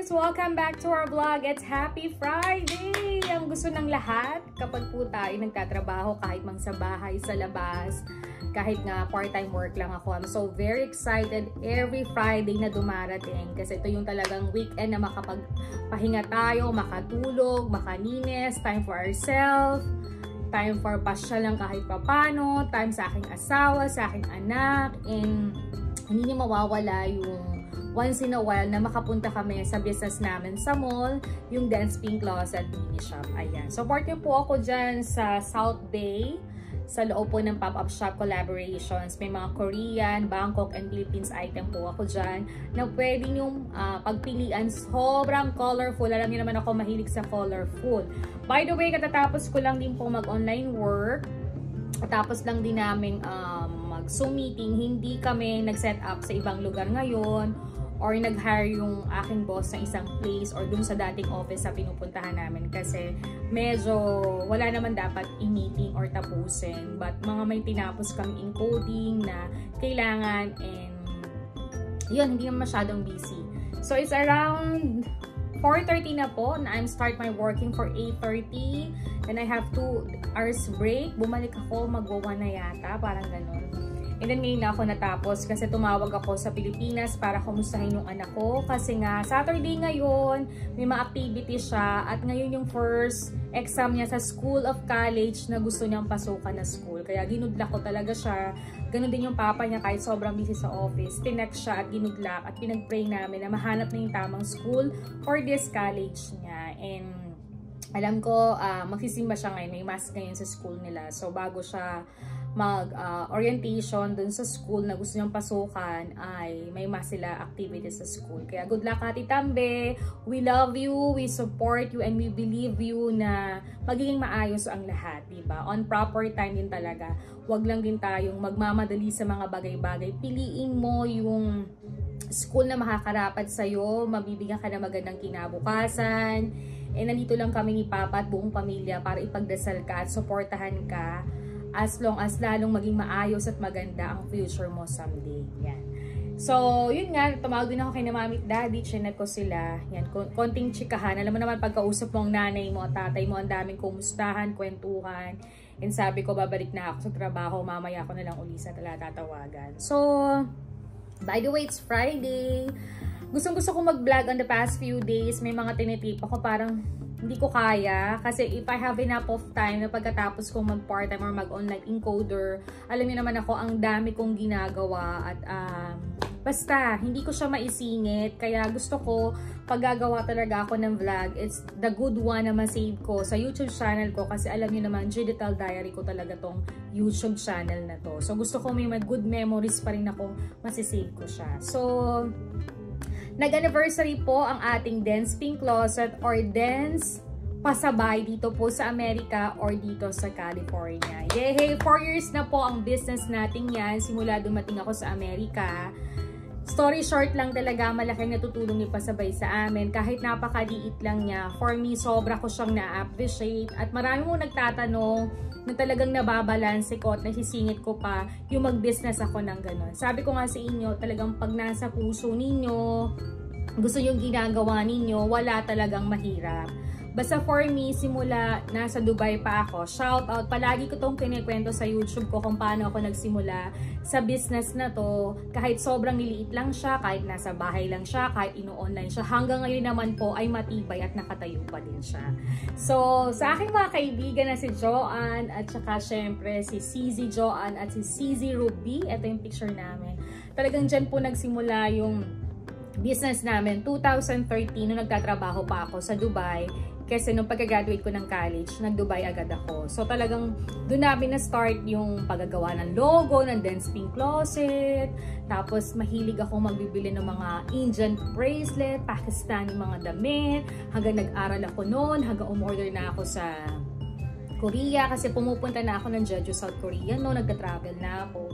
guys! Welcome back to our vlog. It's Happy Friday! Ang gusto ng lahat kapag po tayo nagtatrabaho kahit mang sa bahay, sa labas, kahit nga part-time work lang ako. I'm so very excited every Friday na dumarating kasi ito yung talagang weekend na makapagpahinga tayo, makatulog, makaninis, time for ourselves, time for pasyal lang kahit papano, time sa aking asawa, sa aking anak, and hindi niya mawawala yung once in a while na makapunta kami sa business namin sa mall, yung Dance Pink Closet Mini Shop. Ayan. So, partner po ako dyan sa South Bay, sa loob po ng pop-up shop collaborations. May mga Korean, Bangkok, and Philippines item po ako dyan na pwede nyong pagpilian. Sobrang colorful. Alam niyo naman ako mahilig sa colorful. By the way, katatapos ko lang din po mag-online work. Tapos lang din namin mag-Zoom meeting. Hindi kami nag-set up sa ibang lugar ngayon or nag-hire yung aking boss sa isang place or dun sa dating office sa pinupuntahan namin kasi medyo wala naman dapat i-meeting or tapusin, but mga may tinapos kami encoding na kailangan, and yun, hindi naman masyadong busy. So it's around 4:30 na po na I'm start my working for 8:30, then I have 2 hours break, bumalik ako, magwa-1 na yata, parang ganun. And then ngayon na ako natapos kasi tumawag ako sa Pilipinas para kumustahin yung anak ko kasi nga Saturday ngayon, may mga activities siya at ngayon yung first exam niya sa School of College na gusto niyang pasukan na school. Kaya ginudlak ko talaga siya. Ganun din yung papa niya kahit sobrang busy sa office. Tinext siya at ginudlak at pinag-pray namin na mahanap na yung tamang school for this college niya. And alam ko magsisimba siya ngayon, may mass ngayon sa school nila. So bago siya mag-orientation dun sa school na gusto niyang pasukan ay may mas sila activities sa school. Kaya good luck, Ate Tambe. We love you, we support you, and we believe you na magiging maayos ang lahat, diba? On proper time din talaga. Huwag lang din tayong magmamadali sa mga bagay-bagay. Piliin mo yung school na makakarapat sa'yo, mabibigyan ka na magandang kinabukasan. Eh, nandito lang kami ni Papa at buong pamilya para ipagdasal ka at suportahan ka as long as lalong maging maayos at maganda ang future mo someday. Yan. So, yun nga, tumawag din ako kay na Mami at Daddy, chinat ko sila. Yan, konting chikahan. Alam mo naman, pagkausap mo ang nanay mo at tatay mo, ang daming kumustahan, kwentuhan. And sabi ko, babalik na ako sa trabaho, mamaya ako na lang uli sa tatawagan. So, by the way, it's Friday. Gustong-gusto ko mag-vlog on the past few days. May mga tinitip ako, parang hindi ko kaya. Kasi if I have enough of time na pagkatapos kong mag-part-time or mag-online encoder, alam niyo naman ako, ang dami kong ginagawa. At basta, hindi ko siya maisingit. Kaya gusto ko, pag gagawa talaga ako ng vlog, it's the good one na masave ko sa YouTube channel ko. Kasi alam niyo naman, Digital Diary ko talaga tong YouTube channel na to. So gusto ko may good memories pa rin ako, masisave ko siya. So, nag-anniversary po ang ating Dance Pink Closet or Dance Pasabay dito po sa Amerika or dito sa California. Yay! 4 years na po ang business natin yan simula dumating ako sa Amerika. Story short lang talaga, malaking natutulong ni Pasabay sa amin. Kahit napakaliit lang niya, for me, sobra ko siyang na-appreciate. At marami mo nagtatanong na talagang nababalanse ko at nasisingit ko pa yung mag-business ako ng gano'n. Sabi ko nga sa inyo, talagang pag nasa puso ninyo, gusto yung ginagawa ninyo, wala talagang mahirap. Basta for me, simula nasa Dubai pa ako, shout out, palagi ko tong kinikwento sa YouTube ko kung paano ako nagsimula sa business na to. Kahit sobrang liliit lang siya, kahit nasa bahay lang siya, kahit ino-online siya, hanggang ngayon naman po ay matibay at nakatayo pa din siya. So, sa aking mga kaibigan na si Joanne at saka syempre si CZ Joanne at si CZ Ruby, ito yung picture namin. Talagang dyan po nagsimula yung business namin. 2013, nung nagtatrabaho pa ako sa Dubai. Kasi nung pagka-graduate ko ng college, nag-Dubai agad ako. So talagang doon namin na-start yung paggagawa ng logo, ng Dance Pink Closet. Tapos mahilig ako magbibili ng mga Indian bracelet, Pakistani mga damit. Hanggang nag-aral ako noon, hanggang umorder na ako sa Korea. Kasi pumupunta na ako ng Jeju, South Korea. No, nagka-travel na ako.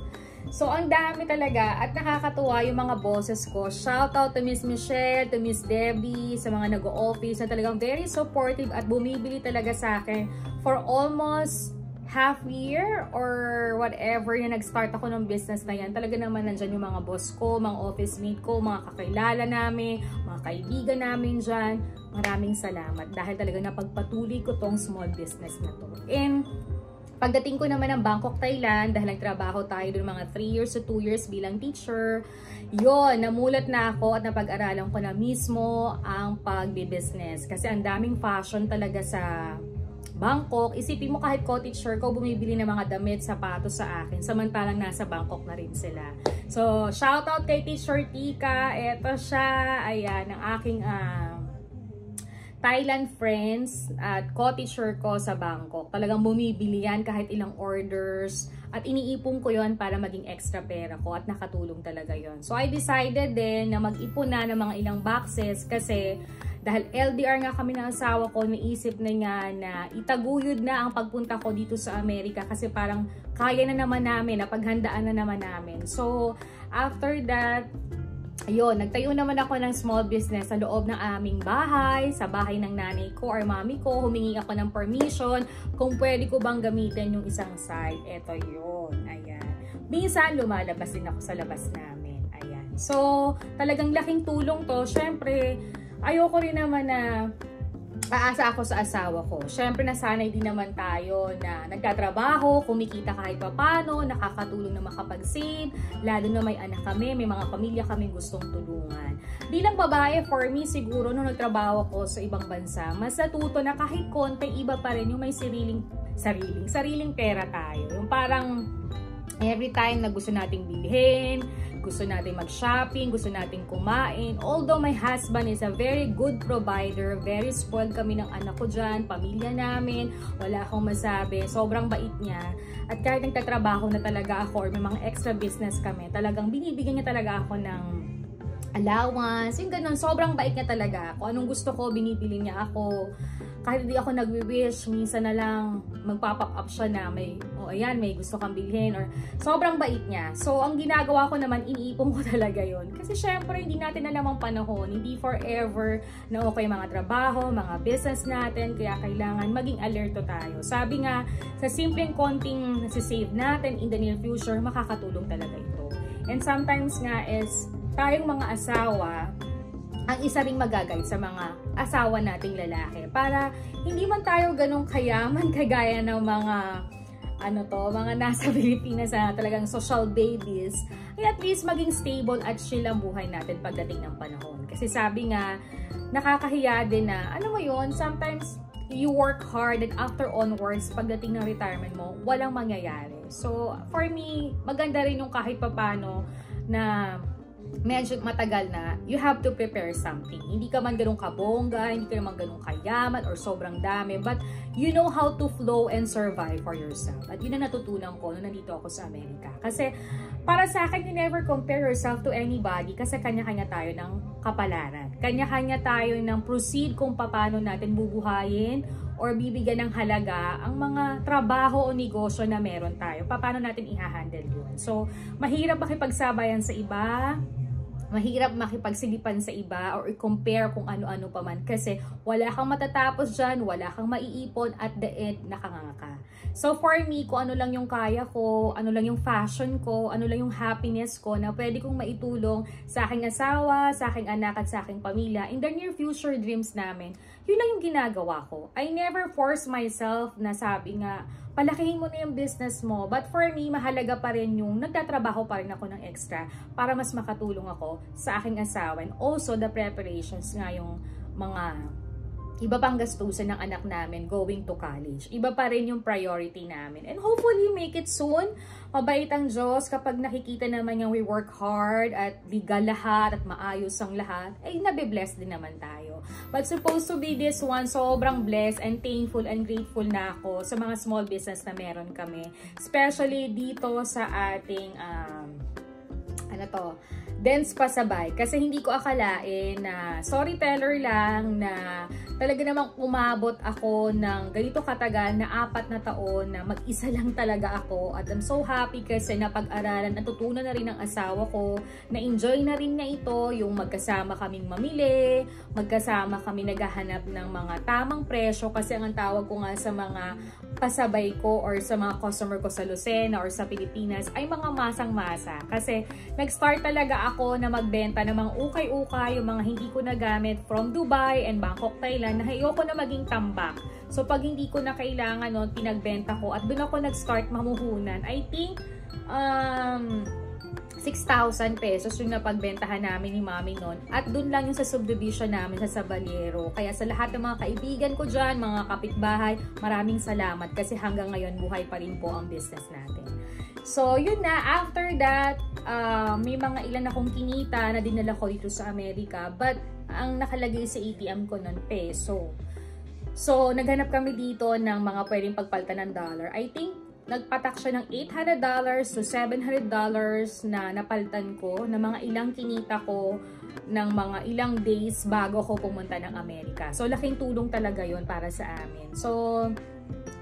So, ang dami talaga at nakakatuwa yung mga bosses ko. Shout out to Miss Michelle, to Miss Debbie, sa mga nag-o-office na talagang very supportive at bumibili talaga sa akin for almost half year or whatever na nag-start ako ng business na yan, talaga naman nandyan yung mga boss ko, mga office mate ko, mga kakilala namin, mga kaibigan namin dyan. Maraming salamat dahil talaga napagpatuloy ko tong small business na to. And pagdating ko naman ng Bangkok, Thailand, dahil nagtrabaho tayo doon mga 3 years to 2 years bilang teacher, yon, namulat na ako at napag-aralan ko na mismo ang pagbe-business. Kasi ang daming fashion talaga sa Bangkok. Isipin mo kahit co-teacher ko, bumibili ng mga damit, sapatos sa akin. Samantalang nasa Bangkok na rin sila. So, shout out kay Teacher Tika. Ito siya. Ayan, ang aking Thailand friends at co-teacher ko sa Bangkok. Talagang bumibili yan kahit ilang orders. At iniipon ko yon para maging extra pera ko at nakatulong talaga yon. So, I decided din na mag-ipon na ng mga ilang boxes kasi dahil LDR nga kami ng asawa ko, naisip na nga na itaguyod na ang pagpunta ko dito sa Amerika kasi parang kaya na naman namin, napaghandaan na naman namin. So, after that, ayun, nagtayo naman ako ng small business sa loob ng aming bahay, sa bahay ng nanay ko or mami ko. Humingi ako ng permission kung pwede ko bang gamitin yung isang side. Eto yun, ayan. Minsan, lumalabas din ako sa labas namin, ayan. So, talagang laking tulong to. Syempre, ayoko rin naman na aasa ako sa asawa ko. Syempre, nasanay din naman tayo na nagtatrabaho, kumikita kahit papano, nakakatulong na makapag-save, lalo na may anak kami, may mga pamilya kami gustong tulungan. Bilang babae, for me, siguro nung nagtrabaho ko sa ibang bansa, mas natuto na kahit konti, iba pa rin yung may sariling pera tayo. Yung parang every time na gusto nating bilhin, gusto natin mag-shopping, gusto natin kumain. Although my husband is a very good provider, very spoiled kami ng anak ko dyan, pamilya namin, wala akong masabi, sobrang bait niya. At kahit nagtatrabaho na talaga ako or may mga extra business kami, talagang binibigyan niya talaga ako ng allowance, yung ganun, sobrang bait niya talaga. Kung anong gusto ko, binibili niya ako. Kahit hindi ako nagwi-wish, minsan na lang magpa-pop up siya na may, ayan, may gusto kang bilhin or sobrang bait niya. So, ang ginagawa ko naman, iniipon ko talaga yon. Kasi syempre, hindi natin alam ang panahon. Hindi forever na okay mga trabaho, mga business natin. Kaya kailangan maging alerto tayo. Sabi nga, sa simpleng konting nasisave natin in the near future, makakatulong talaga ito. And sometimes nga is, tayong mga asawa, ang isa ring magagay sa mga asawa nating lalaki para hindi man tayo ganong kayaman kagaya ng mga mga nasa Pilipinas na talagang social babies, ay at least maging stable at chill ang buhay natin pagdating ng panahon. Kasi sabi nga, nakakahiya din na, alam mo yun, sometimes you work hard and after onwards, pagdating ng retirement mo, walang mangyayari. So, for me, maganda rin yung kahit papano na medyo matagal na, you have to prepare something. Hindi ka man ganun kabongga, hindi ka naman ganun kayaman or sobrang dami, but you know how to flow and survive for yourself. At yun ang natutunan ko nung nandito ako sa Amerika. Kasi para sa akin, you never compare yourself to anybody kasi kanya-kanya tayo ng kapalaran. Kanya-kanya tayo ng proceed kung paano natin bubuhayin or bibigyan ng halaga ang mga trabaho o negosyo na meron tayo. Paano natin i-handle yun. So, mahirap makipagsabayan sa iba, mahirap makipagsilipan sa iba or i-compare kung ano-ano pa man kasi wala kang matatapos dyan, wala kang maiipon, at the end, nakanganga ka. So for me, kung ano lang yung kaya ko, ano lang yung fashion ko, ano lang yung happiness ko na pwede kong maitulong sa aking asawa, sa aking anak at sa aking pamilya, in the near future dreams namin, yun lang yung ginagawa ko. I never force myself na sabi nga, palakihin mo na yung business mo. But for me, mahalaga pa rin yung nagtatrabaho pa rin ako ng extra para mas makatulong ako sa aking asawa. And also, the preparations nga yung mga iba pang gastusin ng anak namin going to college. Iba pa rin yung priority namin. And hopefully, make it soon. Mabait ang Diyos kapag nakikita naman yung we work hard at legal lahat at maayos ang lahat, ay nabibless din naman tayo. But supposed to be this one, sobrang blessed and thankful and grateful na ako sa mga small business na meron kami. Especially dito sa ating, Dance pasabay. Kasi hindi ko akalain na storyteller lang na talaga namang umabot ako ng ganito katagal na 4 na taon na mag-isa lang talaga ako. At I'm so happy kasi napag-aralan, natutunan na rin ng asawa ko, na-enjoy na rin niya ito, yung magkasama kaming mamili, magkasama kami naghahanap ng mga tamang presyo kasi ang tawag ko nga sa mga pasabay ko or sa mga customer ko sa Lucena or sa Pilipinas ay mga masang-masa. Kasi nag-start talaga ako na magbenta ng mga ukay-ukay, yung mga hindi ko nagamit from Dubai and Bangkok, Thailand, na ayoko na maging tambak. So pag hindi ko na kailangan nun, pinagbenta ko at doon ako nag-start mamuhunan. I think 6,000 pesos yung napagbentahan namin ni Mami noon. At dun lang yung sa subdivision namin sa Sabaliero. Kaya sa lahat ng mga kaibigan ko dyan, mga kapitbahay, maraming salamat kasi hanggang ngayon buhay pa rin po ang business natin. So yun na, after that, may mga ilan akong kinita na dinala ko dito sa Amerika. But ang nakalagay sa ATM ko nun, peso. So naghanap kami dito ng mga pwedeng pagpalitan ng dollar. I think nagpatak siya ng $800 to $700 na napalitan ko na mga ilang kinita ko ng mga ilang days bago ako pumunta ng Amerika. So laking tulong talaga yon para sa amin. So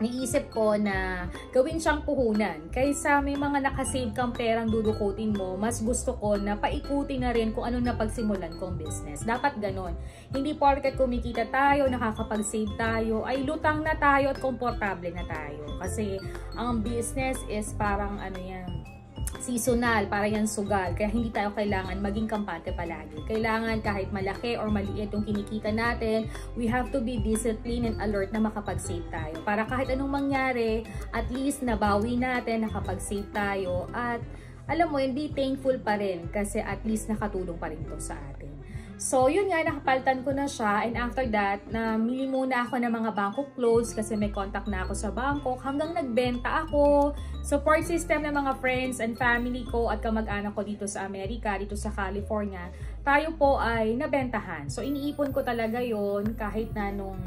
niisip ko na gawin siyang puhunan. Kaysa may mga nakasave kang perang dudukutin mo, mas gusto ko na paikutin na rin kung anong napagsimulan kong business. Dapat ganon. Hindi porket kumikita tayo, nakakapag-save tayo, ay lutang na tayo at komportable na tayo. Kasi ang business is parang ano yan, seasonal, para yan sugal. Kaya hindi tayo kailangan maging kampante palagi. Kailangan kahit malaki or maliit yung kinikita natin, we have to be disciplined and alert na makapag-save tayo. Para kahit anong mangyari, at least nabawi natin, nakapag-save tayo. At alam mo, be thankful pa rin kasi at least nakatulong pa rin to sa atin. So, yun nga, nakapalitan ko na siya. And after that, namili muna ako ng mga Bangkok clothes kasi may contact na ako sa Bangkok. Hanggang nagbenta ako. Support system ng mga friends and family ko at kamag-anak ko dito sa Amerika, dito sa California. Tayo po ay nabentahan. So, iniipon ko talaga yon kahit na nung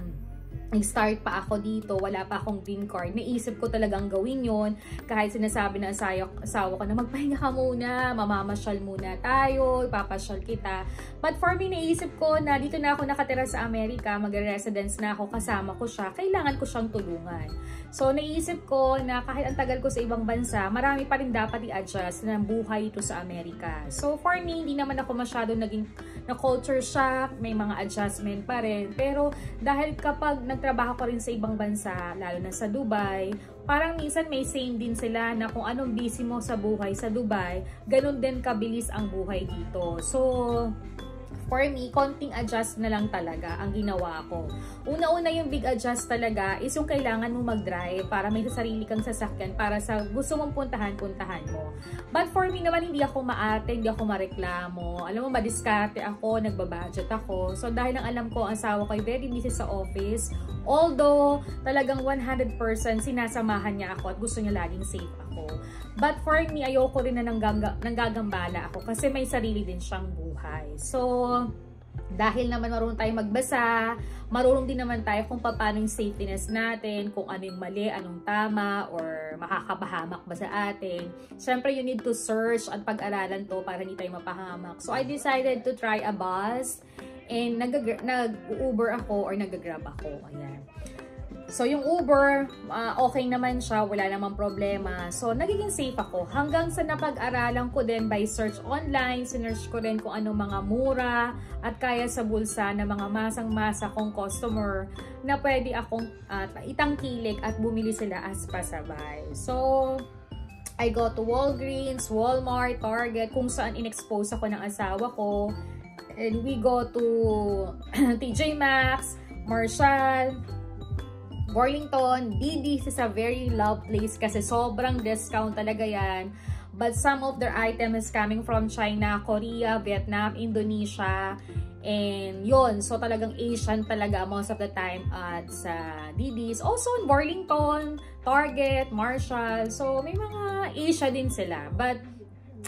nag-start pa ako dito, wala pa akong green card. Naisip ko talagang gawin yon kahit sinasabi ng asawa ko na magpahinga ka muna, mamamasyal muna tayo, ipapasyal kita. But for me, naisip ko na dito na ako nakatira sa Amerika, magre-residence na ako, kasama ko siya, kailangan ko siyang tulungan. So, naisip ko na kahit ang tagal ko sa ibang bansa, marami pa rin dapat i-adjust ng buhay ito sa Amerika. So, for me, hindi naman ako masyado naging na culture shock, may mga adjustment pa rin. Pero, dahil kapag nagtrabaho ko rin sa ibang bansa, lalo na sa Dubai, parang minsan may same din sila na kung anong busy mo sa buhay sa Dubai, ganun din kabilis ang buhay dito. So, for me, konting adjust na lang talaga ang ginawa ko. Una-una yung big adjust talaga is yung kailangan mo mag-drive para may sarili kang sasakyan para sa gusto mong puntahan mo. But for me naman, hindi ako maarte, hindi ako mareklamo. Alam mo, madiskarte ako, nagbabudget ako. So dahil ang alam ko, ang asawa ko ay very busy sa office. Although, talagang 100% sinasamahan niya ako at gusto niya laging safe ako. But for me, ayoko rin na nanggagambala ako kasi may sarili din siyang buhay. So, dahil naman marunong tayo magbasa, marunong din naman tayo kung paano yung safetyness natin, kung ano yung mali, anong tama, or makakapahamak ba sa atin. Siyempre, you need to search at pag-aralan to para hindi tayo mapahamak. So, I decided to try a bus and nag-Uber ako or nag-Grab ako. Ayan. So, yung Uber, okay naman siya, wala namang problema. So, nagiging safe ako. Hanggang sa napag-aralan ko din by search online, sinearch ko rin kung ano mga mura at kaya sa bulsa na mga masang-masa kong customer na pwede akong itangkilik at bumili sila as pasabay. So, I go to Walgreens, Walmart, Target, kung saan in-expose ako ng asawa ko. And we go to TJ Maxx, Marshall, Burlington, DD's is a very loved place kasi sobrang discount talaga yan. But some of their item is coming from China, Korea, Vietnam, Indonesia, and yun. So talagang Asian talaga most of the time at sa DD's. Also in Burlington, Target, Marshall. So may mga Asia din sila. But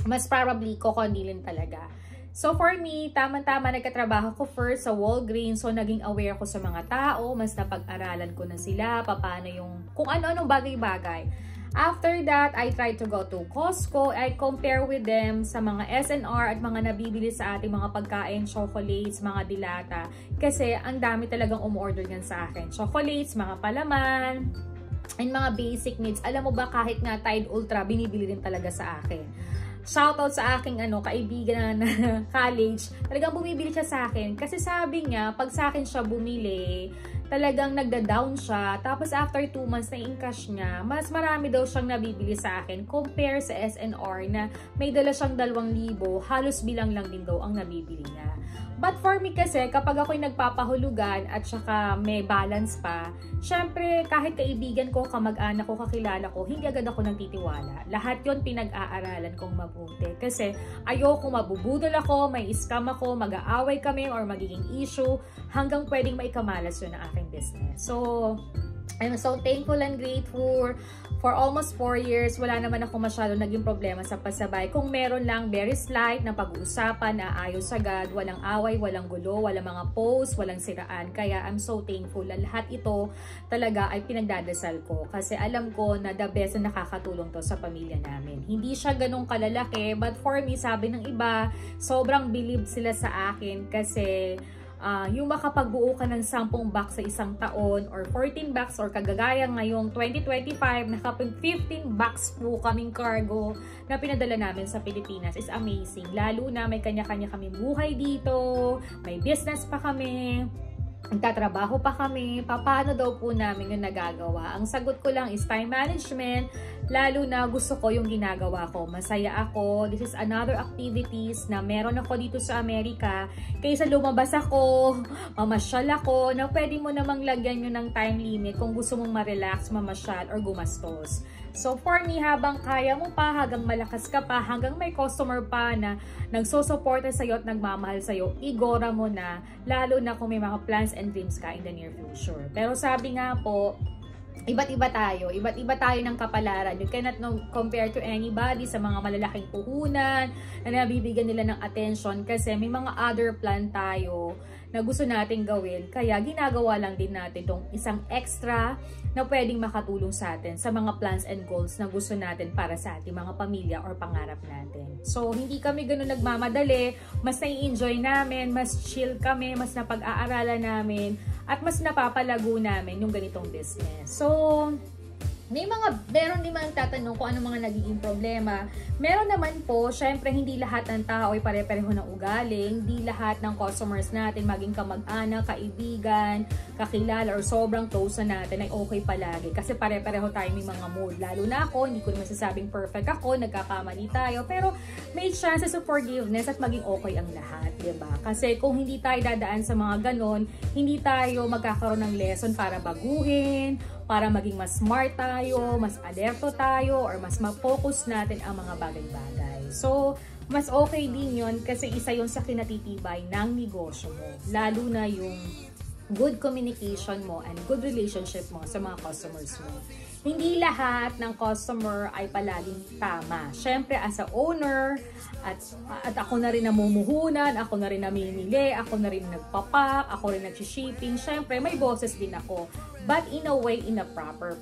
mas probably kokondilin talaga. So for me, tama-tama nagkatrabaho ko first sa Walgreens. So naging aware ko sa mga tao, mas napag-aralan ko na sila, paano yung, kung ano-anong bagay-bagay. After that, I try to go to Costco. I compare with them sa mga SNR at mga nabibili sa ating mga pagkain, chocolates, mga dilata. Kasi ang dami talagang umorder yan sa akin. Chocolates, mga palaman, and mga basic needs. Alam mo ba, kahit nga Tide Ultra, binibili rin talaga sa akin. Shoutout sa aking kaibigan na college, talagang bumibili siya sa akin. Kasi sabi niya, pag sa akin siya bumili, talagang nagda-down siya. Tapos after 2 months na in-cash niya, mas marami daw siyang nabibili sa akin compare sa SNR na may dala siyang 2,000, halos bilang lang din daw ang nabibili niya. But for me kasi, kapag ako'y nagpapahulugan at saka may balance pa, syempre kahit kaibigan ko, kamag-anak ko, kakilala ko, hindi agad ako nagtitiwala. Lahat yon pinag-aaralan kong mabuti. Kasi ayoko mabubudol ako, may scam ako, mag-aaway kami or magiging issue hanggang pwedeng maikamalas yun ang aking business. So, I'm so thankful and grateful. For almost 4 years, wala naman ako masyado naging problema sa pasabay. Kung meron lang, very slight na pag-uusapan na ayos agad, walang away, walang gulo, walang mga posts, walang siraan. Kaya I'm so thankful. Lahat ito talaga ay pinagdadasal ko. Kasi alam ko na the best na nakakatulong to sa pamilya namin. Hindi siya ganun kalalaki, but for me, sabi ng iba, sobrang believe sila sa akin kasi yung makapagbuo ka ng 10 box sa isang taon or 14 box or kagagaya ngayong 2025 nakapag 15 box po kaming cargo na pinadala namin sa Pilipinas is amazing. Lalo na may kanya-kanya kami buhay dito, may business pa kami, nagtatrabaho pa kami, paano daw po namin yung nagagawa? Ang sagot ko lang is time management, lalo na gusto ko yung ginagawa ko. Masaya ako. This is another activities na meron ako dito sa Amerika. Kaysa lumabas ako, mamasyal ako, na pwede mo namang lagyan nyo ng time limit kung gusto mong ma-relax, mamasyal, or gumastos. So for me, habang kaya mo pa, hanggang malakas ka pa, hanggang may customer pa na nagsosuporta sa'yo at nagmamahal sa'yo, igora mo na, lalo na kung may mga plans and dreams ka in the near future. Pero sabi nga po, iba't iba tayo ng kapalaran. You cannot compare to anybody sa mga malalaking puhunan na nabibigyan nila ng attention kasi may mga other plan tayo na gusto nating gawin. Kaya ginagawa lang din natin itong isang extra na pwedeng makatulong sa atin sa mga plans and goals na gusto natin para sa ating mga pamilya or pangarap natin. So, hindi kami ganun nagmamadali. Mas nai-enjoy namin, mas chill kami, mas napag-aaralan namin, at mas napapalago namin yung ganitong business. So, meron din mga tatanong kung ano mga nagiging problema. Meron naman po, syempre hindi lahat ng tao ay pare-pareho ng ugali. Hindi lahat ng customers natin, maging kamag-anak, kaibigan, kakilala, or sobrang close na natin ay okay palagi. Kasi pare-pareho tayo may mga mood. Lalo na ako, hindi ko naman sasabing perfect ako, nagkakamali tayo. Pero may chances of forgiveness at maging okay ang lahat, diba? Kasi kung hindi tayo dadaan sa mga ganon, hindi tayo magkakaroon ng lesson para baguhin, para maging mas smart tayo, mas alerto tayo, or mas ma-focus natin ang mga bagay-bagay. So, mas okay din yun kasi isa yun sa kinatitibay ng negosyo mo. Lalo na yung good communication mo and good relationship mo sa mga customers mo. Hindi lahat ng customer ay palaging tama. Siyempre, as a owner, at ako na rin namumuhunan, ako na rin namimili, ako na rin nagpapak, ako rin nagsishipping. Siyempre, may boses din ako. But in a way, in a proper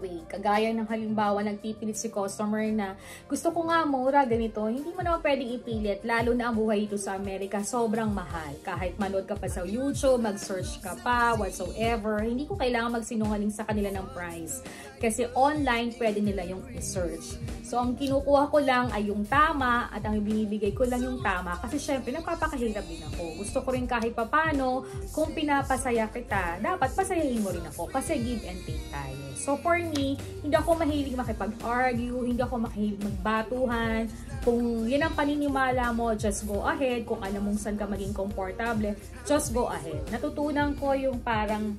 way. Kagaya ng halimbawa, nagpipilit si customer na gusto ko nga mura, ganito. Hindi mo naman pwedeng ipilit, lalo na ang buhay dito sa Amerika, sobrang mahal. Kahit manood ka pa sa YouTube, mag-search ka pa, whatsoever, hindi ko kailangan magsinungaling sa kanila ng price. Kasi online, pwede nila yung i-search. So, ang kinukuha ko lang ay yung tama at ang binibigay ko lang yung tama. Kasi syempre, napapakahirap din ako. Gusto ko rin kahit papano, kung pinapasaya kita, dapat pasayahin mo rin ako. Kasi give and take tayo. So, for me, hindi ako mahilig makipag-argue, hindi ako mahilig magbatuhan. Kung yan ang paninimala mo, just go ahead. Kung alam mong saan ka maging komportable, just go ahead. Natutunan ko yung parang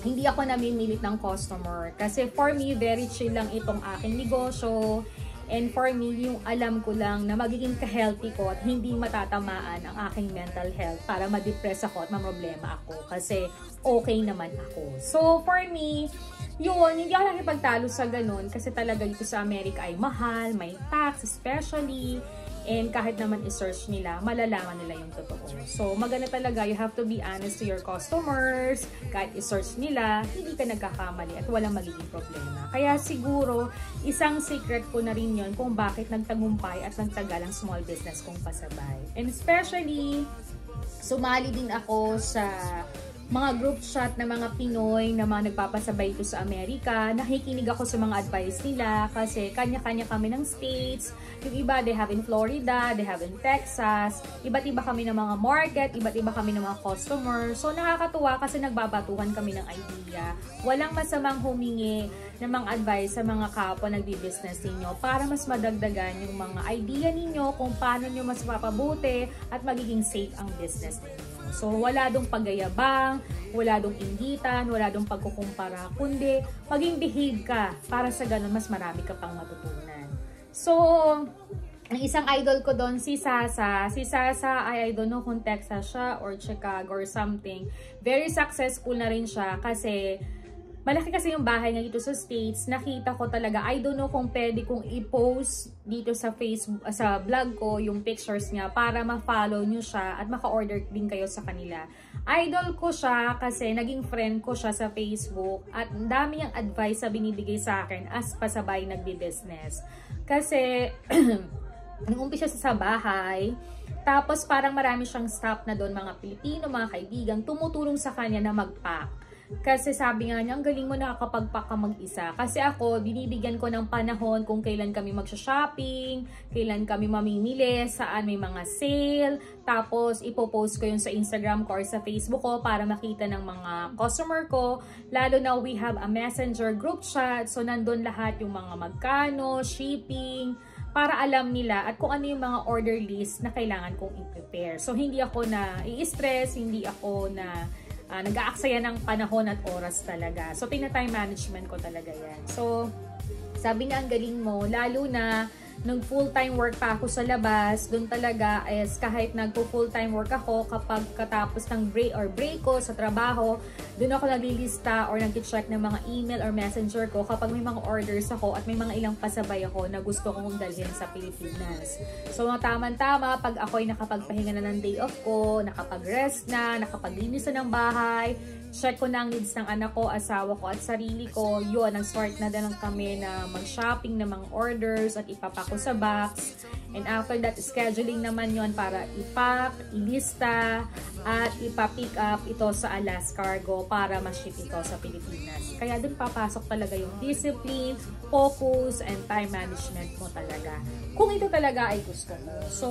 hindi ako namimilit ng customer. Kasi for me, very chill lang itong aking negosyo. And for me, yung alam ko lang na magiging ka-healthy ko at hindi matatamaan ang aking mental health para ma-depress ako at ma-problema ako. Kasi okay naman ako. So for me, yun, hindi ako nakipagtalo sa ganun kasi talaga dito sa Amerika ay mahal, may tax especially. And kahit naman i-search nila, malalaman nila yung totoo. So, maganda talaga, you have to be honest to your customers. Kahit i-search nila, hindi ka nagkakamali at walang magiging problema. Kaya siguro, isang secret ko na rin yun kung bakit nagtagumpay at nagtagal ang small business kong pasabay. And especially, sumali din ako sa mga group chat na mga Pinoy na mga nagpapasabay ito sa Amerika. Nakikinig ako sa mga advice nila kasi kanya-kanya kami ng states. Yung iba, they have in Florida, they have in Texas. Iba't iba kami ng mga market, iba't iba kami ng mga customers. So nakakatuwa kasi nagbabatuhan kami ng idea. Walang masamang humingi ng mga advice sa mga kapwa nagbi-business ninyo para mas madagdagan yung mga idea ninyo kung paano nyo mas mapabuti at magiging safe ang business ninyo. So, wala dong paggayabang, wala dong inggitan, wala dong pagkukumpara, kundi maging behave ka para sa ganun mas marami ka pang matutunan. So, ang isang idol ko doon, si Sasa. Si Sasa ay I don't know kung Texas siya or Chicago or something. Very successful na rin siya kasi malaki kasi yung bahay niya dito sa States. Nakita ko talaga, I don't know kung pwede kong i-post dito sa Facebook, sa vlog ko, yung pictures niya para ma-follow nyo siya at maka-order din kayo sa kanila. Idol ko siya kasi naging friend ko siya sa Facebook at ang dami niyang advice na binibigay sa akin as pasabay nagbi-business. Kasi, nung umpisa siya sa bahay, tapos parang marami siyang staff na doon, mga Pilipino, mga kaibigan, tumutulong sa kanya na mag-pack. Kasi sabi nga niya, ang galing mo nakakapag-pack ka mag-isa. Kasi ako, binibigyan ko ng panahon kung kailan kami magsha-shopping, kailan kami mamimili, saan may mga sale. Tapos, ipopost ko yun sa Instagram ko or sa Facebook ko para makita ng mga customer ko. Lalo na we have a messenger group chat. So, nandun lahat yung mga magkano, shipping, para alam nila at kung ano yung mga order list na kailangan kong i-prepare. So, hindi ako na i-stress, hindi ako na nag-aaksaya ng panahon at oras talaga. So, tina-time management ko talaga yan. So, sabi nga ang galing mo, lalo na nung full-time work pa ako sa labas, doon talaga is kahit nagpo-full-time work ako, kapag katapos ng break ko sa trabaho, doon ako naglilista or nag-check ng mga email or messenger ko kapag may mga orders ako at may mga ilang pasabay ako na gusto kong dalhin sa Pilipinas. So, tama-tama, pag ako'y nakapagpahinga na ng day off ko, nakapag-rest na, nakapaglinis na ng bahay, check ko na ang needs ng anak ko, asawa ko at sarili ko, yun, nag-start na din kami na mag-shopping ng mga orders at ipapako sa box. And after that, scheduling naman yon para ipack, ilista, at ipa-pick up ito sa Alas Cargo para ma-ship ito sa Pilipinas. Kaya dun papasok talaga yung discipline, focus, and time management mo talaga. Kung ito talaga ay gusto mo. So,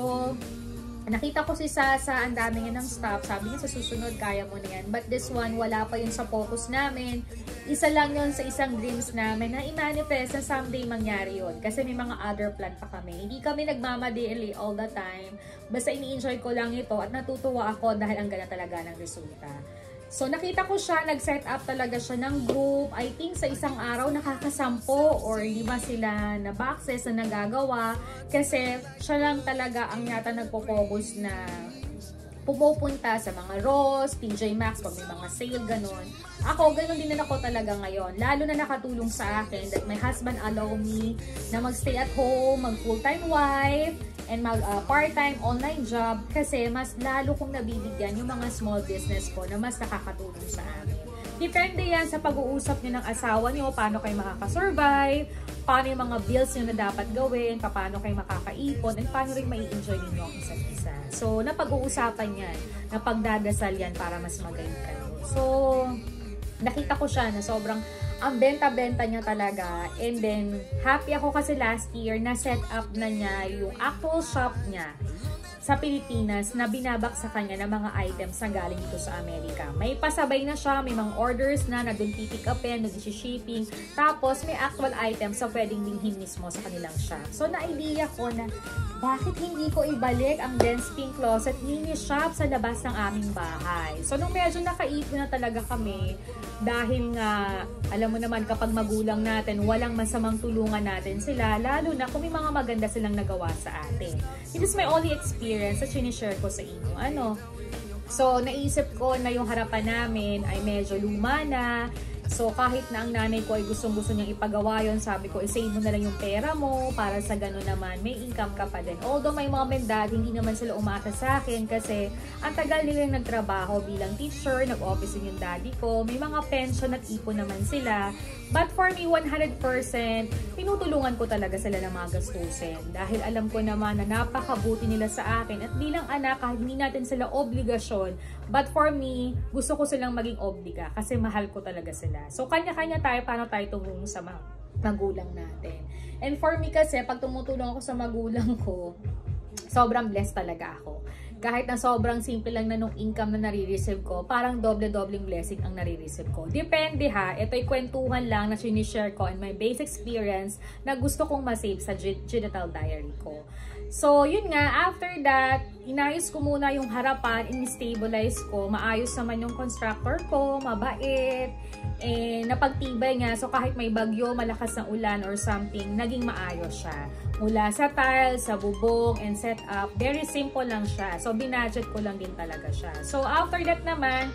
nakita ko si Sasa, ang dami niya ng stuff. Sabi niya sa susunod, kaya mo na yan. But this one, wala pa yun sa focus namin. Isa lang yun sa isang dreams namin na i-manifest na someday mangyari yun. Kasi may mga other plan pa kami. Hindi kami nagmamadali all the time. Basta ini-enjoy ko lang ito at natutuwa ako dahil ang ganda talaga ng resulta. So, nakita ko siya, nag-set up talaga siya ng group. I think sa isang araw nakakasampo or 5 sila na boxes na nagagawa. Kasi siya lang talaga ang yata nagpo-focus na pumupunta sa mga Ross, TJ Maxx, pag may mga sale, ganun. Ako, ganun din na ako talaga ngayon. Lalo na nakatulong sa akin that my husband allow me na mag-stay at home, mag-full-time wife, and mag-part-time online job kasi mas lalo kong nabibigyan yung mga small business ko na mas nakakatulong sa amin. Depende yan sa pag-uusap nyo ng asawa nyo, paano kayo makakasurvive, paano yung mga bills nyo na dapat gawin, paano kayo makakaipon, and paano rin mai-enjoy ninyo ang isa't isa. So, napag-uusapan yan, napagdadasal yan para mas magaling kayo. So, nakita ko siya na sobrang ang benta-benta niya talaga. And then, happy ako kasi last year na set up na niya yung actual shop niya sa Pilipinas na binabak sa kanya ng mga items na galing dito sa Amerika. May pasabay na siya, may mga orders na doon pipick upin, nag-shipping. Tapos, may actual items na pwedeng bilhin mismo sa kanilang shop. So, na-idea ko na bakit hindi ko ibalik ang Dense Pink Closet mini shop sa labas ng aming bahay. So, nung medyo nakaipon na talaga kami, dahil nga, alam mo naman kapag magulang natin, walang masamang tulungan natin sila, lalo na kung may mga maganda silang nagawa sa atin. It is my only experience na sinishare ko sa inyo. So, naisip ko na yung harapan namin ay medyo luma na, So kahit na ang nanay ko ay gustong-gusto niyang ipagawa yun, sabi ko, isave mo na lang yung pera mo para sa gano'n naman, may income ka pa din. Although my mom and dad, hindi naman sila umasa sa akin kasi ang tagal nilang nagtrabaho bilang teacher, nag-office din yung daddy ko, may mga pension at ipon naman sila. But for me, 100%, tinutulungan ko talaga sila ng mga gastusin. Dahil alam ko naman na napakabuti nila sa akin. At bilang anak, kahit hindi natin sila obligasyon, but for me, gusto ko silang maging obliga kasi mahal ko talaga sila. So, kanya-kanya tayo, paano tayo tumulong sa magulang natin. And for me kasi, pag tumutulong ako sa magulang ko, sobrang blessed talaga ako. Kahit na sobrang simple lang na nung income na nare-receive ko, parang doble-dobleng blessing ang nare-receive ko. Depende ha, ito'y kwentuhan lang na sinishare ko and my base experience na gusto kong masave sa digital diary ko. So, yun nga, after that, inayos ko muna yung harapan, in-stabilize ko, maayos naman yung constructor ko, mabait, napagtibay nga. So, kahit may bagyo, malakas na ulan or something, naging maayos siya. Mula sa tiles, sa bubong, and set up, very simple lang siya. So, binudget ko lang din talaga siya. So, after that naman,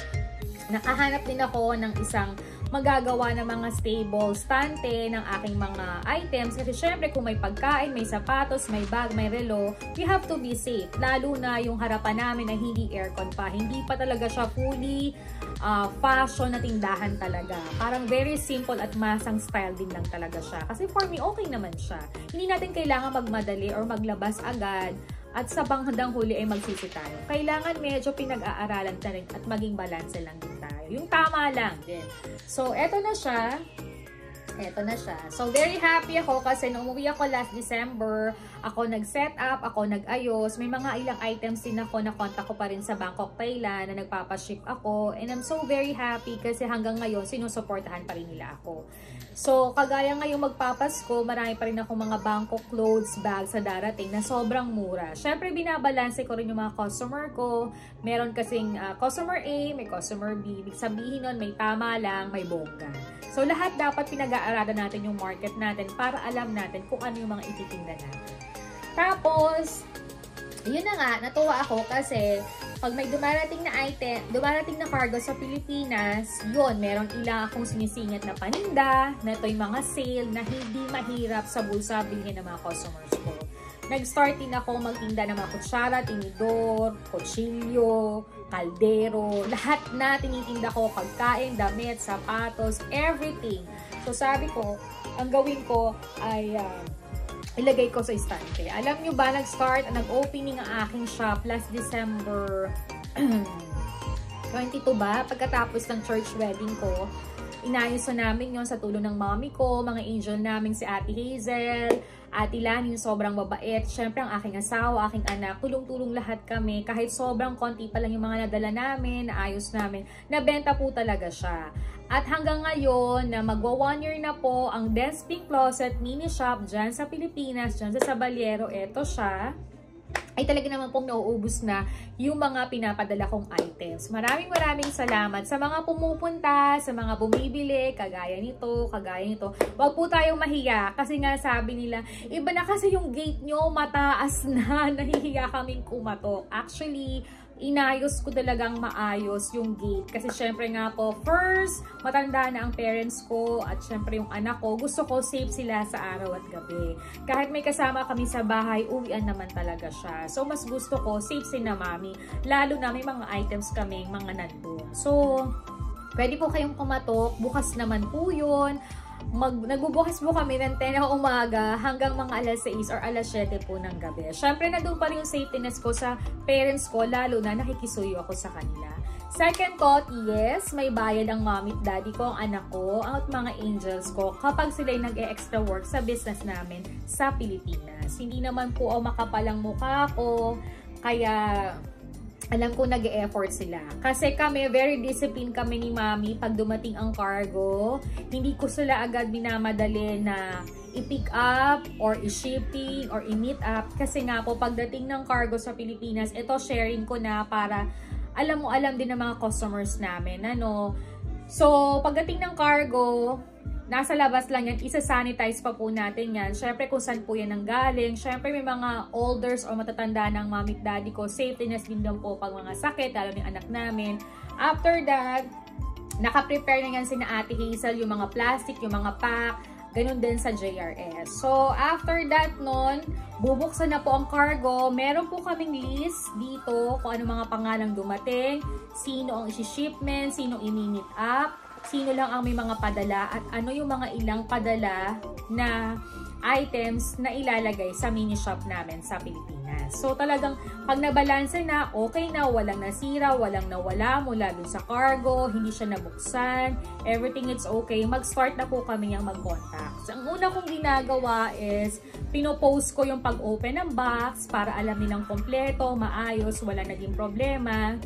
nakahanap din ako ng isang magagawa ng mga stable stante ng aking mga items. Kasi syempre kung may pagkain, may sapatos, may bag, may relo, we have to be safe. Lalo na yung harapan namin na hindi aircon pa. Hindi pa talaga siya fully fashion na tindahan talaga. Parang very simple at masang style din lang talaga siya. Kasi for me, okay naman siya. Hindi natin kailangan magmadali or maglabas agad. At sa bandang huli ay magsisi tayo. Kailangan medyo pinag-aaralan na rin at maging balance lang din tayo. Yung tama lang din. So, eto na siya. Eto na siya. So, very happy ako kasi nung umuwi ako last December, ako nag-set up, ako nag-ayos. May mga ilang items din ako na contact ko pa rin sa Bangkok, Thailand na nagpapaship ako. And I'm so very happy kasi hanggang ngayon, sinusuportahan pa rin nila ako. So, kagaya ngayong magpapasko, marami pa rin ako mga Bangkok clothes, bags sa darating na sobrang mura. Syempre, binabalanse ko rin yung mga customer ko. Meron kasing customer A, may customer B. Ibig sabihin nun, may tama lang, may bongga. So, lahat dapat pinag-aaralan natin yung market natin para alam natin kung ano yung mga ititinda natin. Tapos, yun na nga, natuwa ako kasi pag may dumarating na item, dumarating na cargo sa Pilipinas, yun, meron ilang akong sinisingit na paninda, na ito yung mga sale na hindi mahirap sa bulsa bilhin ng mga customers ko. Nag-start din ako magtinda ng mga kutsara, tinidor, kutsilyo, kaldero, lahat na tinitinda ko, pagkain, damit, sapatos, everything. So sabi ko, ang gawin ko ay ilagay ko sa estante. Alam nyo ba, nag-start, nag-opening ang aking shop last December 22 ba? Pagkatapos ng church wedding ko, inayos na namin yon sa tulong ng mommy ko, mga angel namin si Ate Hazel, Ate Lani, sobrang mabait. Siyempre, ang aking asawa, aking anak, tulong-tulong lahat kami. Kahit sobrang konti pa lang yung mga nadala namin, naayos namin, nabenta po talaga siya. At hanggang ngayon, na magwa 1 year na po, ang Desping Closet Mini Shop dyan sa Pilipinas, dyan sa Sabaliero, eto siya, ay talaga naman pong nauubos na yung mga pinapadala kong items. Maraming salamat sa mga pumupunta, sa mga bumibili, kagaya nito. Huwag po tayong mahiya kasi nga sabi nila, iba na kasi yung gate nyo, mataas na, nahihiya kaming kumatok. Actually, inayos ko talagang maayos yung gate. Kasi syempre nga po, first, matanda na ang parents ko at syempre yung anak ko, gusto ko safe sila sa araw at gabi. Kahit may kasama kami sa bahay, uwian naman talaga siya. So, mas gusto ko, safe si na mami. Lalo na may mga items kami, mga nandun. So, pwede po kayong kumatok. Bukas naman po yun. Nagbubukas po kami ng 10 ng umaga hanggang mga alas 6 or alas 7 po ng gabi. Syempre, nandun pa rin yung safetyness ko sa parents ko, lalo na nakikisuyo ako sa kanila. Second thought, yes, may bayad ang mommy at daddy ko, ang anak ko, at mga angels ko kapag sila'y nag-e-extra work sa business namin sa Pilipinas. Hindi naman po makapalang mukha ko, kaya alam ko nag-e-effort sila. Kasi kami, very disciplined kami ni mami pag dumating ang cargo. Hindi ko sila agad minamadali na i-pick up or i-shipping or i-meet up. Kasi nga po, pagdating ng cargo sa Pilipinas, ito sharing ko na para alam din ng mga customers namin. Ano? So, pagdating ng cargo, nasa labas lang yan, isa-sanitize pa po natin yan. Syempre kung saan po yan nanggaling. Syempre may mga elders o matatanda ng mommy at daddy ko. Safetyness din daw po pag mga sakit, lalo ng anak namin. After that, Naka-prepare na yan sina Ate Hazel, yung mga plastic, yung mga pack, ganun din sa JRS. So, after that nun, bubuksan na po ang cargo. Meron po kaming list dito kung ano mga pangalang dumating, sino ang isi-shipment, sino i-meet up, sino lang ang may mga padala, at ano yung mga ilang padala na items na ilalagay sa mini shop namin sa Pilipinas. So talagang pag nabalanse na, okay na, walang nasira, walang nawala mula dun sa cargo, hindi siya nabuksan, everything is okay, mag-start na po kami yung mag-contact. So, ang una kong ginagawa is, pinopost ko yung pag-open ng box para alam nilang kompleto, maayos, wala naging problema.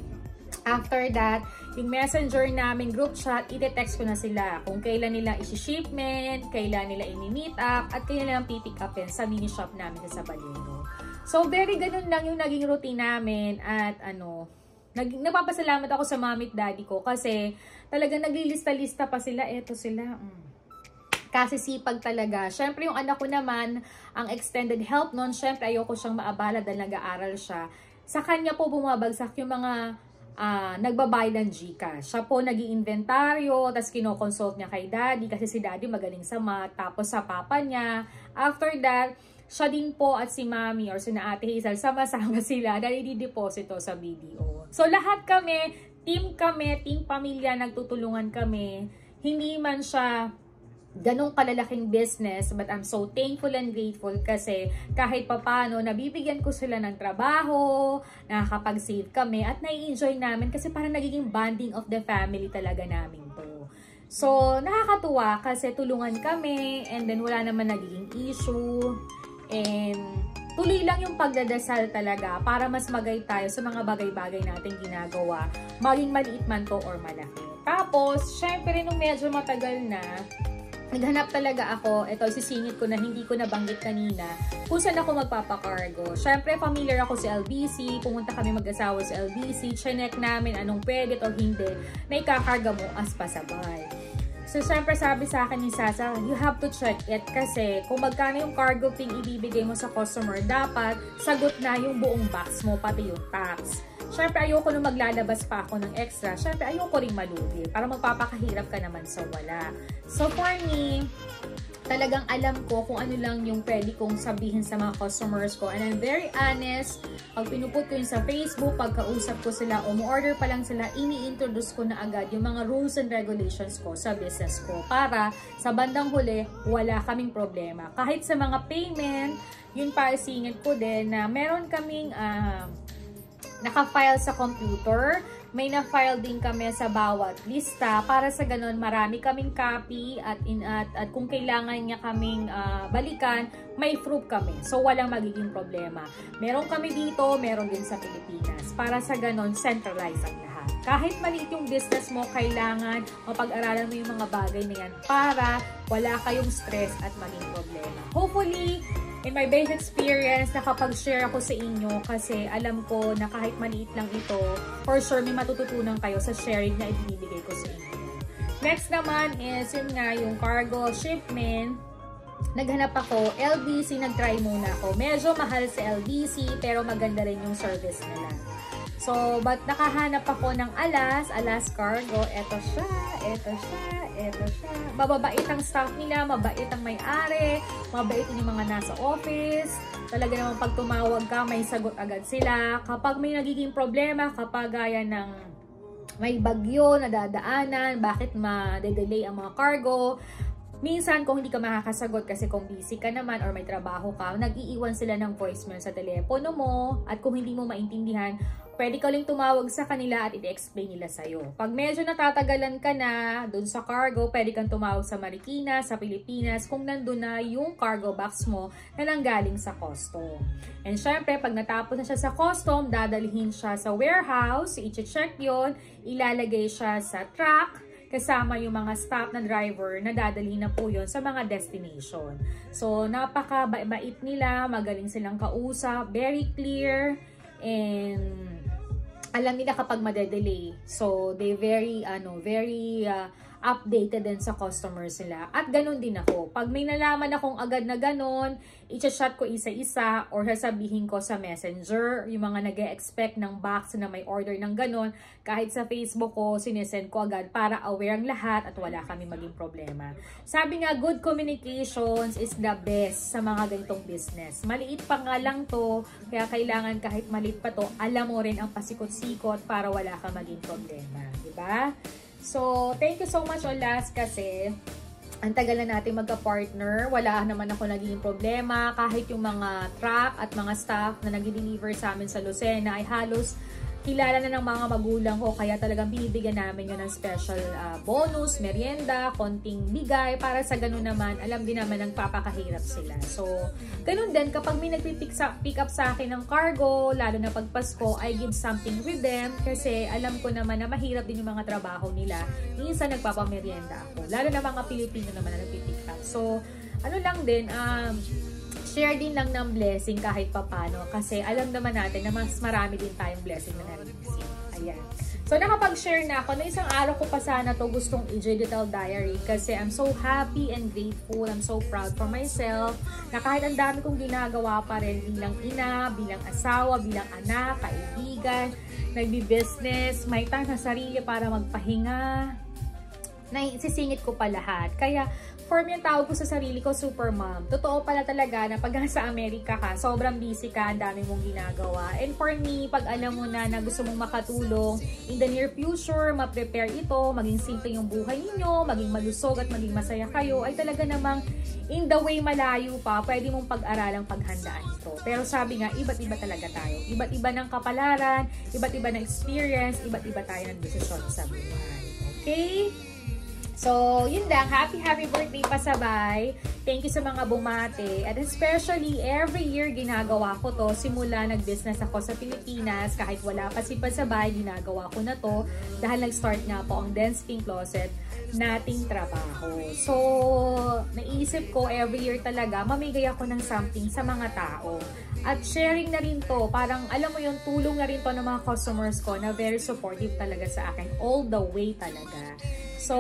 After that, yung messenger namin group chat, ite-text ko na sila kung kailan nila isi-shipment, kailan nila i-meet up, at kailan nilang pipick upin sa mini shop namin sa Balero. So, very ganun lang yung naging routine namin at nagpapasalamat ako sa mommy at daddy ko kasi talagang naglilista-lista pa sila. Eto sila. Kasi sipag talaga. Syempre yung anak ko naman, ang extended help nun, syempre ayoko siyang maabala dahil nag-aaral siya. Sa kanya po bumabagsak yung mga nagbabayad ng GCash. Siya po nag-iinventaryo, tapos kinoconsult niya kay daddy kasi si daddy magaling sa math, tapos sa papa niya. After that, siya din po at si mommy or si na Ate Hazel, sama-sama sila dahil i-deposito sa BDO. So lahat kami, team pamilya, nagtutulungan kami. Hindi man siya ganong kalalaking business, but I'm so thankful and grateful kasi kahit papano nabibigyan ko sila ng trabaho, nakakapag-save kami at nai-enjoy namin kasi parang nagiging bonding of the family talaga namin to. So nakakatuwa kasi tulungan kami and then wala naman nagiging issue and tuloy lang yung pagdadasal talaga para mas magay tayo sa mga bagay-bagay natin ginagawa, maging maliit man to or malaki. Tapos syempre nung medyo matagal na, naghanap talaga ako, ito isisingit ko na hindi ko nabanggit kanina, kung saan ako magpapakargo. Siyempre, familiar ako sa LBC, pumunta kami mag-asawa sa LBC, chinek namin anong pwede o hindi, na ikakarga mo as pasabay. So, siyempre sabi sa akin ni Sasa, you have to check it kasi kung magkano yung cargo fee ibibigay mo sa customer, dapat sagot na yung buong box mo, pati yung tax. Siyempre, ayoko nung maglalabas pa ako ng extra. Siyempre, ayoko rin malugi para magpapakahirap ka naman sa wala. So, for me, talagang alam ko kung ano lang yung pwede kong sabihin sa mga customers ko. And I'm very honest. Pag pinuput ko yun sa Facebook, pagkausap ko sila o mo-order pa lang sila, ini-introduce ko na agad yung mga rules and regulations ko sa business ko. Para sa bandang huli, wala kaming problema. Kahit sa mga payment, yun pa isingit ko din na meron kaming naka-file sa computer. May na-file din kami sa bawat lista para sa ganun marami kaming copy at kung kailangan niya kaming balikan, may proof kami. So walang magiging problema. Meron kami dito, meron din sa Pilipinas. Para sa ganun, centralize ang lahat. Kahit maliit yung business mo, kailangan mapag-aralan mo yung mga bagay na yan para wala kayong stress at maging problema. Hopefully, in my base experience, nakapag-share ako sa inyo kasi alam ko na kahit maliit lang ito, for sure may matututunan kayo sa sharing na ibinibigay ko sa inyo. Next naman is yun nga, yung cargo shipment. Naghanap ako, LBC, nag-try muna ako. Medyo mahal sa LBC pero maganda rin yung service nila. So, but nakahanap ako ng Alas Cargo. Ito siya. Mababait ang staff nila, mabait ang may-ari, mabait yung mga nasa office. Talaga naman pag tumawag ka, may sagot agad sila. Kapag may nagiging problema, kapag gaya ng may bagyo na dadaanan, bakit ma-delay ang mga cargo, minsan kung hindi ka makakasagot kasi kung busy ka naman or may trabaho ka, nag-iiwan sila ng voicemail sa telepono mo at kung hindi mo maintindihan, pwede ka lang tumawag sa kanila at i-explain nila sa'yo. Pag medyo natatagalan ka na dun sa cargo, pwede kang tumawag sa Marikina, sa Pilipinas, kung nandun na yung cargo box mo na nanggaling sa custom. And syempre, pag natapos na siya sa custom, dadalhin siya sa warehouse, i-check yon, ilalagay siya sa truck, kasama yung mga staff na driver na dadalhin na po yun sa mga destination. So, napaka-bait nila, magaling silang kausap, very clear, and alam nila kapag madedelay. So, they very updated din sa customers nila. At ganun din ako. Pag may nalaman akong agad na ganun, i-chat ko isa-isa or sasabihin ko sa messenger, yung mga nag-e-expect ng box na may order ng ganun, kahit sa Facebook ko, sinesend ko agad para aware ang lahat at wala kami maging problema. Sabi nga, good communications is the best sa mga ganitong business. Maliit pa nga lang to, kaya kailangan kahit maliit pa to, alam mo rin ang pasikot-sikot para wala ka maging problema. Diba? So, thank you so much, Olas, kasi ang tagal na natin magka-partner. Wala naman ako naging problema. Kahit yung mga truck at mga staff na nag-deliver sa amin sa Lucena ay halos kilala na ng mga magulang ko. Kaya talagang binibigyan namin yun ng special bonus, merienda, konting bigay. Para sa ganun naman, alam din naman nagpapakahirap sila. So, ganun din, kapag may nagpipick up sa akin ng cargo, lalo na pag Pasko, I give something with them. Kasi alam ko naman na mahirap din yung mga trabaho nila. Minsan nagpapamerienda ako. Lalo na mga Pilipino naman na nagpipick up. So, ano lang din, share din lang ng blessing kahit papano. Kasi alam naman natin na mas marami din tayong blessing na nare-receive. Ayan. So, nakapag-share na ako. Na isang araw ko pa sana to gustong i-digital diary. Kasi I'm so happy and grateful. I'm so proud for myself. Na kahit ang dami kong ginagawa pa rin bilang ina, bilang asawa, bilang anak, kaibigan, nagbi-business, may time sa sarili para magpahinga. Naisisingit ko pa lahat. Kaya, for me, ang tawag ko sa sarili ko, super mom. Totoo pala talaga na pag nasa Amerika ka, sobrang busy ka, ang dami mong ginagawa. And for me, pag alam mo na gusto mong makatulong, in the near future, ma-prepare ito, maging simple yung buhay ninyo, maging malusog at maging masaya kayo, ay talaga namang in the way malayo pa, pwede mong pag-aralang paghandaan ito. Pero sabi nga, iba't iba talaga tayo. Iba't iba ng kapalaran, iba't iba ng experience, iba't iba tayo ng desisyon sa buhay. Okay? So, yun lang. Happy birthday pasabay. Thank you sa mga bumate. And especially, every year ginagawa ko to. Simula nag-business ako sa Pilipinas. Kahit wala pa si pasabay, ginagawa ko na to. Dahil nag-start nga po ang Dance Pink Closet nating trabaho. So, naisip ko every year talaga, mamigay ako ng something sa mga tao. At sharing na rin to. Parang, alam mo yung tulong na rin to ng mga customers ko na very supportive talaga sa akin. All the way talaga. So,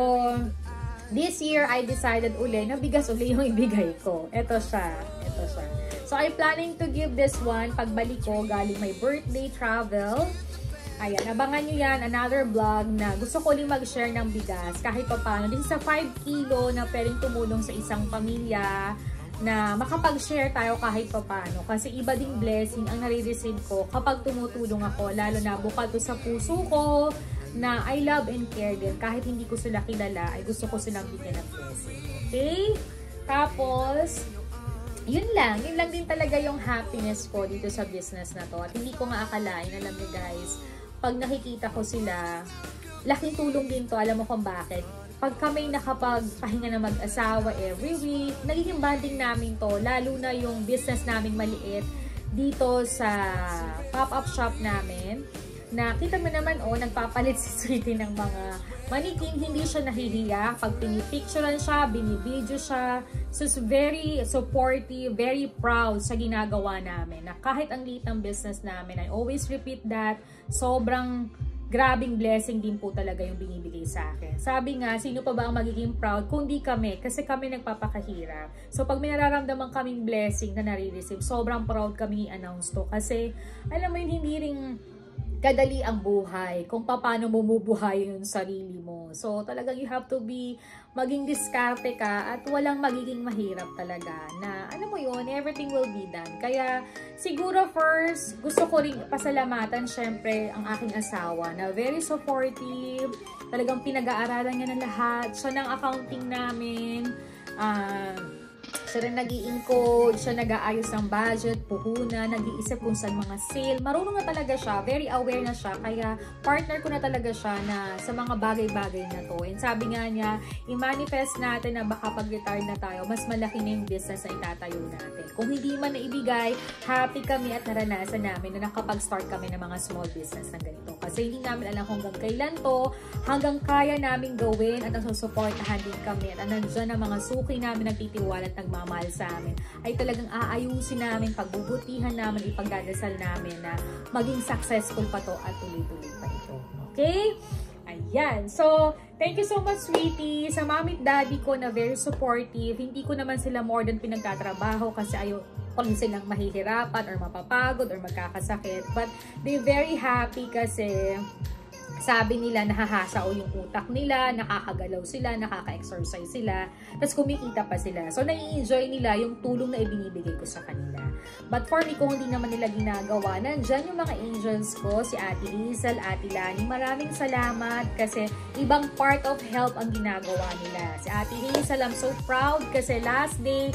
this year, I decided uli na bigas uli yung ibigay ko. Ito siya. Ito siya. So, I'm planning to give this one pagbalik ko galing my birthday travel. Ayan, abangan nyo yan. Another vlog na gusto ko uling mag-share ng bigas kahit pa paano. This is a 5 kilo na pwedeng tumulong sa isang pamilya na makapag-share tayo kahit pa paano. Kasi iba ding blessing ang nare-receive ko kapag tumutulong ako. Lalo na bukal to sa puso ko na I love and care din. Kahit hindi ko sila kilala, ay gusto ko silang bigyan ng blessing. Okay? Tapos, yun lang din talaga yung happiness ko dito sa business na to. At hindi ko nga akalain, alam niyo guys, pag nakikita ko sila, laking tulong din to. Alam mo kung bakit? Pag kami nakapagpahinga na mag-asawa every week, nagiging bonding namin to. Lalo na yung business namin maliit dito sa pop-up shop namin. Na kita mo naman, nagpapalit si Sweetie ng mga manikin, hindi siya nahihiya. Pag pinipicturean siya, binibidyo siya. So, very supportive, very proud sa ginagawa namin. Na kahit ang liit ng business namin, I always repeat that, sobrang grabing blessing din po talaga yung binibigay sa akin. Sabi nga, sino pa ba ang magiging proud kung di kami? Kasi kami nagpapakahirap. So, pag may nararamdaman kaming blessing na nare-receive, sobrang proud kami i-announce to. Kasi, alam mo yun, hindi rin kadali ang buhay, kung paano mo bubuhay yung sarili mo. So, talagang you have to be, maging diskarte ka at walang magiging mahirap talaga na, ano mo yun, everything will be done. Kaya, siguro first, gusto ko rin pasalamatan, syempre, ang aking asawa na very supportive, talagang pinag-aaralan niya na lahat, siya ng accounting namin, siya rin nag-i-encode, siya nag-aayos ng budget, puhunan, nag-iisip kung saan mga sale. Marunong na talaga siya, very aware na siya, kaya partner ko na talaga siya na sa mga bagay-bagay na to. And sabi nga niya, i-manifest natin na baka pag-retire na tayo, mas malaki na yung business na itatayo natin. Kung hindi man naibigay, happy kami at naranasan namin na nakapag-start kami ng mga small business na ganito. Kasi hindi namin alam hanggang kailan to, hanggang kaya namin gawin at nasusuportahan din kami. At nandyan ang mga suki namin nagtitiwala at nagmamahal sa amin, ay talagang aayusin namin, pagbubutihan namin, ipagdadasal namin na maging successful pa to at tuloy-tuloy pa ito. Okay? Ayan. So, thank you so much, sweetie. Sa mami at daddy ko na very supportive. Hindi ko naman sila more than pinagtatrabaho kasi ayaw kung silang mahihirapan or mapapagod or magkakasakit. But they very happy kasi sabi nila nahahasa o yung utak nila, nakakagalaw sila, nakaka-exercise sila, tapos kumikita pa sila. So, nai-enjoy nila yung tulong na ibinibigay ko sa kanila. But for me, kung hindi naman nila ginagawa, nandyan yung mga angels ko, si Ate Hazel, Ate Lani. Maraming salamat kasi ibang part of help ang ginagawa nila. Si Ate Hazel, I'm so proud kasi last day,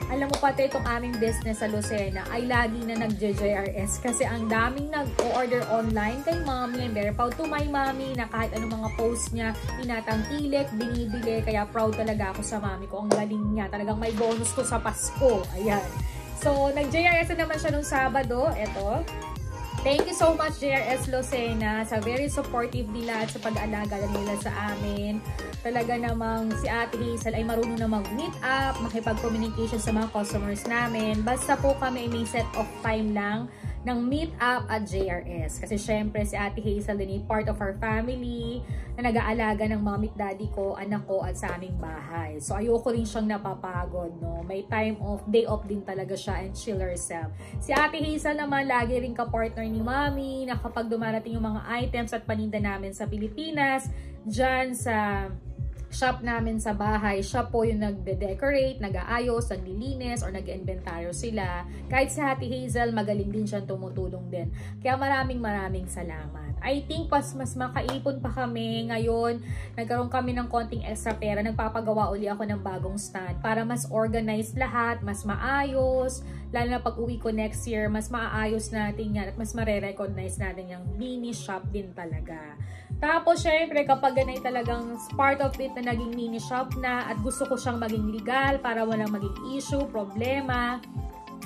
alam mo pati itong aming business sa Lucena ay lagi na nag-JRS kasi ang daming nag-order online kay mommy. I'm very proud to my mommy na kahit anong mga post niya, tinatangkilik, binibili. Kaya proud talaga ako sa mommy ko. Ang galing niya. Talagang may bonus to sa Pasko. Ayan. So, nag-JRS na naman siya nung Sabado. Ito. Thank you so much, JRS Lucena, sa very supportive nila at sa pag-aalaga nila sa amin. Talaga namang si Ate Hazel ay marunong na mag-meet up, makipag-communication sa mga customers namin. Basta po kami may set of time lang ng meet up at JRS. Kasi syempre si Ate Hazel din ay part of our family na nag-aalaga ng mommy at daddy ko, anak ko at sa aming bahay. So ayoko rin siyang napapagod, no? May time off, day off din talaga siya and chill herself. Si Ate Hazel naman lagi rin ka-partner ni mommy na kapag dumarating yung mga items at paninda namin sa Pilipinas, dyan sa shop namin sa bahay, siya po yung nagde-decorate, nag-aayos, naglilinis, or nag-inventaryo sila. Kahit sa Ate Hazel, magaling din siya, tumutulong din. Kaya maraming salamat. I think mas makaipon pa kami ngayon. Nagkaroon kami ng konting extra pera. Nagpapagawa uli ako ng bagong stand para mas organized lahat, mas maayos. Lalo na pag uwi ko next year, mas maaayos natin yan at mas mare-recognize natin yung mini shop din talaga. Tapos, syempre, kapag ganay talagang part of it na naging mini shop na at gusto ko siyang maging legal para walang maging issue, problema,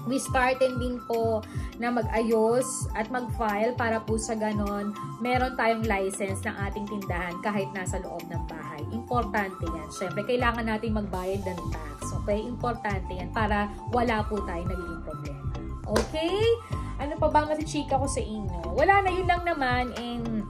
we started din po na mag-ayos at mag-file para po sa ganon, meron tayong license ng ating tindahan kahit nasa loob ng bahay. Importante yan. Syempre, kailangan natin magbayad ng tax. Okay? Importante yan para wala po tayong nagiging problema. Okay? Ano pa ba kasi chika ko sa inyo? Wala na, yun lang naman. And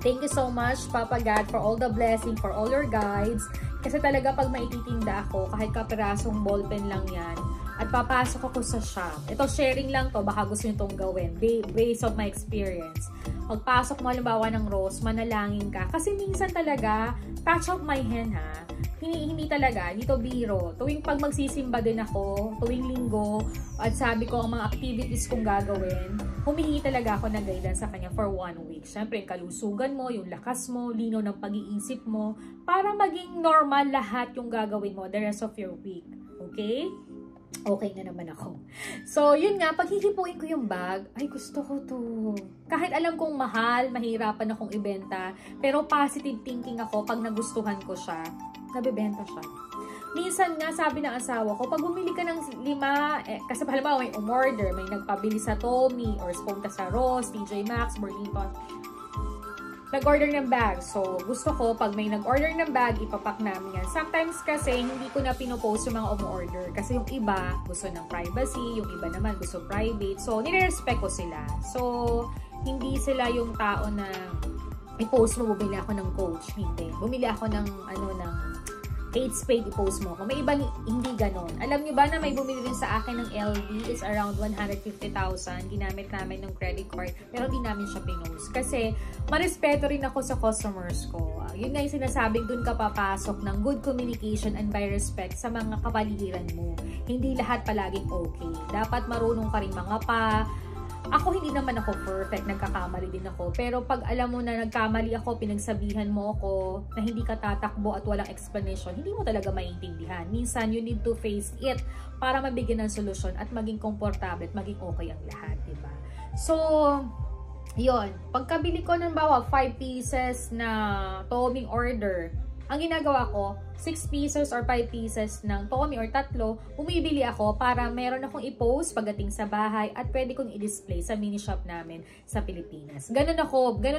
thank you so much, Papa God, for all the blessing, for all your guides. Kasi talaga pag maititinda ako, kahit kapirasong ballpen lang yan, at papasok ako sa shop. Ito, sharing lang to, baka gusto nyo itong gawin, based on my experience. Pagpasok mo, halimbawa ng rose, manalangin ka. Kasi minsan talaga, touch of my hand ha, hindi talaga, hindi to biro. Tuwing pag magsisimba din ako, tuwing linggo, at sabi ko ang mga activities kong gagawin, humingi talaga ako ng guidance sa kanya for 1 week. Siyempre, yung kalusugan mo, yung lakas mo, linaw ng pag-iisip mo, para maging normal lahat yung gagawin mo the rest of your week. Okay? Okay na naman ako. So, yun nga, pag hihipuin ko yung bag, ay gusto ko to. Kahit alam kong mahal, mahirapan akong ibenta, pero positive thinking ako pag nagustuhan ko siya, nabibenta siya. Minsan nga, sabi ng asawa ko, pag bumili ka ng 5, kasi halimbawa may umorder, may nagpabili sa Tommy, or punta sa Ross, TJ Maxx, Burlington, nag-order ng bag. So, gusto ko, pag may nag-order ng bag, ipapak namin yan. Sometimes kasi, hindi ko na pinopost yung mga umu-order. Kasi yung iba, gusto ng privacy. Yung iba naman, gusto private. So, nire-respect ko sila. So, hindi sila yung tao na i-post mo, bumili ako ng Coach. Hindi. Bumili ako ng, ng Kate Spade, i-post mo. Kung may iba, hindi ganon. Alam nyo ba na may bumili din sa akin ng LV? It's around 150,000. Ginamit namin ng credit card. Pero di namin siya pinost. Kasi, marespeto rin ako sa customers ko. Yun nga yung sinasabing dun ka papasok ng good communication and by respect sa mga kapaligiran mo. Hindi lahat palaging okay. Dapat marunong ka rin mga pa. Ako, hindi naman ako perfect, nagkakamali din ako. Pero pag alam mo na nagkamali ako, pinagsabihan mo ako na hindi ka tatakbo at walang explanation, hindi mo talaga maintindihan. Minsan, you need to face it para mabigyan ng solusyon at maging komportable at maging okay ang lahat, diba? So, yun. Pagkabili ko ng 5 pieces na Tommy order, ang ginagawa ko, 6 pieces or 5 pieces ng Tommy or 3, bumibili ako para meron akong i-post pagdating sa bahay at pwede kong i-display sa mini shop namin sa Pilipinas. Ganun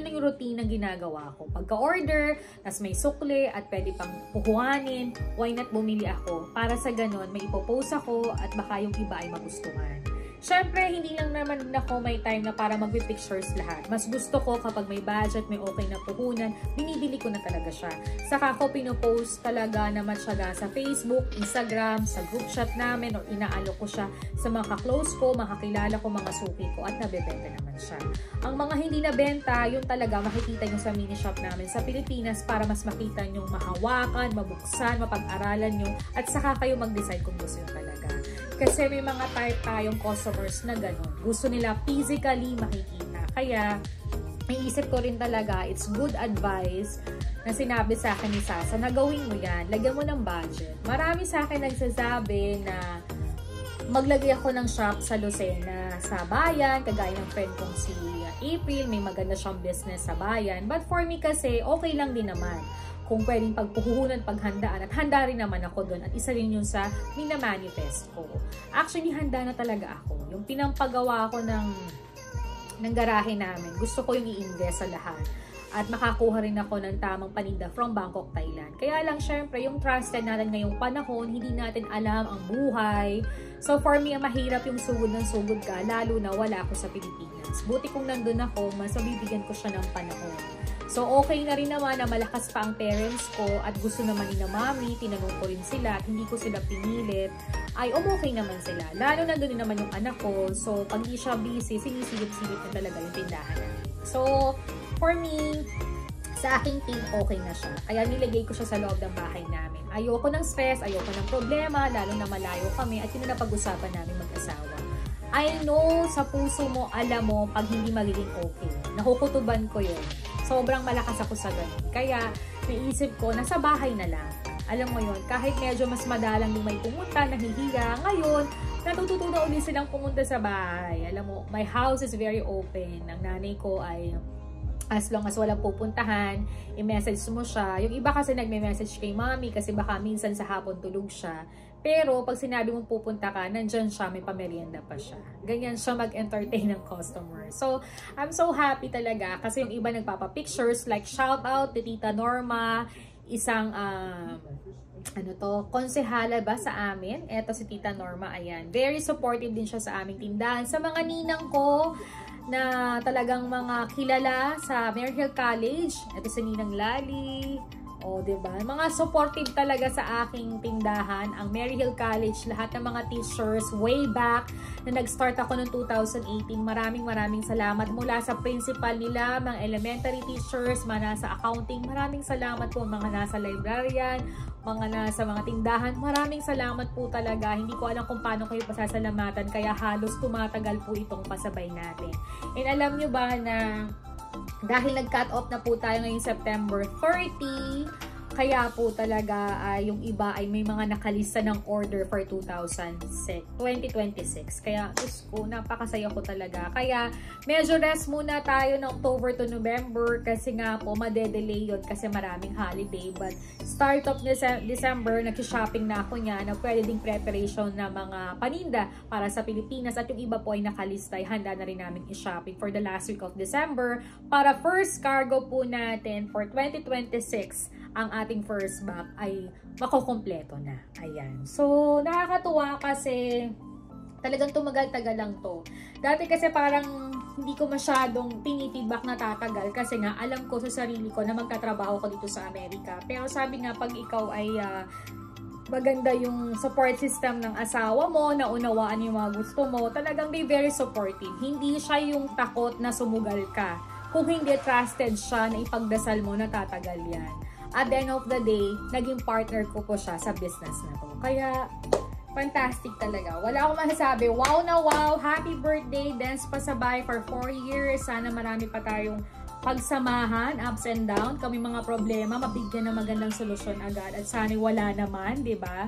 yung routine ng ginagawa ko. Pagka-order, tas may sukle at pwede pang puhuanin, why not bumili ako? Para sa ganun, may ipopost ako at baka yung iba ay magustuhan. Syempre, hindi lang naman ako may time na para mag-pictures lahat. Mas gusto ko kapag may budget, may okay na puhunan, binibili ko na talaga siya. Saka ko pinopost talaga na matyaga sa Facebook, Instagram, sa group chat namin, or inaalok ko siya sa mga ka-close ko, makakilala ko, mga suki ko, at nabebenta naman siya. Ang mga hindi nabenta, yun talaga makikita nyo sa mini shop namin sa Pilipinas para mas makita nyo mahawakan, mabuksan, mapag-aralan nyo, at saka kayo mag-decide kung gusto nyo talaga. Kasi may mga type tayong customers na gano'n. Gusto nila physically makikita. Kaya, naisip ko rin talaga, it's good advice na sinabi sa akin ni Sasa na gawin mo yan. Lagyan mo ng budget. Marami sa akin nagsasabi na maglagay ako ng shop sa Lucena, sa bayan, kagaya ng friend kong si April, may maganda siyang business sa bayan. But for me kasi, okay lang din naman kung pwedeng pagpuhunan, paghandaan, at handa rin naman ako doon, at isa rin yun sa minamanifest ko. Actually, handa na talaga ako. Yung pinampagawa ko ng garahe namin, gusto ko yung i-invest sa lahat. At makakuha rin ako ng tamang paninda from Bangkok, Thailand. Kaya lang, syempre, yung trusted natin ngayong panahon, hindi natin alam ang buhay. So, for me, mahirap yung sugod ng sugod ka, lalo na wala ako sa Pilipinas. Buti kung nandun ako, mas mabibigyan ko siya ng panahon. So, okay na rin naman na malakas pa ang parents ko at gusto naman ni na mami, tinanong ko rin sila at hindi ko sila pinilit. Ay, okay naman sila. Lalo na doon naman yung anak ko. So, pag di siya busy, sinisilip-silip na talaga yung tindahan namin. So, for me, sa aking team, okay na siya. Kaya nilagay ko siya sa loob ng bahay namin. Ayoko ng stress, ayoko ng problema, lalo na malayo kami at yun na pag-usapan namin mag-asawa. I know, sa puso mo, alam mo, pag hindi magiging okay. Nakukutuban ko yun. Sobrang malakas ako sa ganun. Kaya, naisip ko, nasa bahay na lang. Alam mo yun, kahit medyo mas madalang yung may pumunta, nahihiya. Ngayon, natututo na ulit silang pumunta sa bahay. Alam mo, my house is very open. Ang nanay ko ay, as long as walang pupuntahan, i-message mo siya. Yung iba kasi nagme-message kay mami kasi baka minsan sa hapon tulog siya. Pero pag sinabi mong pupunta ka, nandyan siya, may pamerienda pa siya. Ganyan siya mag-entertain ng customer. So, I'm so happy talaga kasi yung iba nagpapa-pictures, like shout out to Tita Norma, isang konsehala ba sa amin? Eto si Tita Norma, ayan. Very supportive din siya sa aming tindahan. Sa mga ninang ko na talagang mga kilala sa Maryhill College, eto si Ninang Lali. O, diba? Mga supportive talaga sa aking tindahan. Ang Maryhill College, lahat ng mga teachers way back na nag-start ako noong 2018. Maraming salamat mula sa principal nila, mga elementary teachers, mga nasa accounting. Maraming salamat po mga nasa librarian, mga nasa mga tindahan. Maraming salamat po talaga. Hindi ko alam kung paano kayo pasasalamatan kaya halos tumatagal po itong pasabay natin. And alam nyo ba na dahil nag-cut off na po tayo ngayong September 30, kaya po talaga yung iba ay may mga nakalista ng order for 2026. Kaya, Diyos ko, napakasaya ko talaga. Kaya, medyo rest muna tayo ng October to November kasi nga po, madedelay yun kasi maraming holiday. But, start of December, nag-shopping na ako niya na pwede ding preparation na mga paninda para sa Pilipinas. At yung iba po ay nakalista, ay handa na rin namin i-shopping for the last week of December para first cargo po natin for 2026. Ang ating first batch ay makukumpleto na. Ayan. So, nakakatuwa kasi talagang tumagal-tagal lang to. Dati kasi parang hindi ko masyadong pinifeedback na tatagal kasi nga alam ko sa sarili ko na magtatrabaho ko dito sa Amerika. Pero sabi nga pag ikaw ay maganda yung support system ng asawa mo, naunawaan yung mga gusto mo, talagang they very supportive. Hindi siya yung takot na sumugal ka. Kung hindi trusted siya na ipagdasal mo na tatagal yan. At the end of the day, naging partner ko po siya sa business na to. Kaya, fantastic talaga. Wala akong masasabi. Wow na wow! Happy birthday! Dance pa sabay for 4 years. Sana marami pa tayong pagsamahan, ups and down. Kami mga problema, mabigyan ng magandang solusyon agad. At sana wala naman, di ba?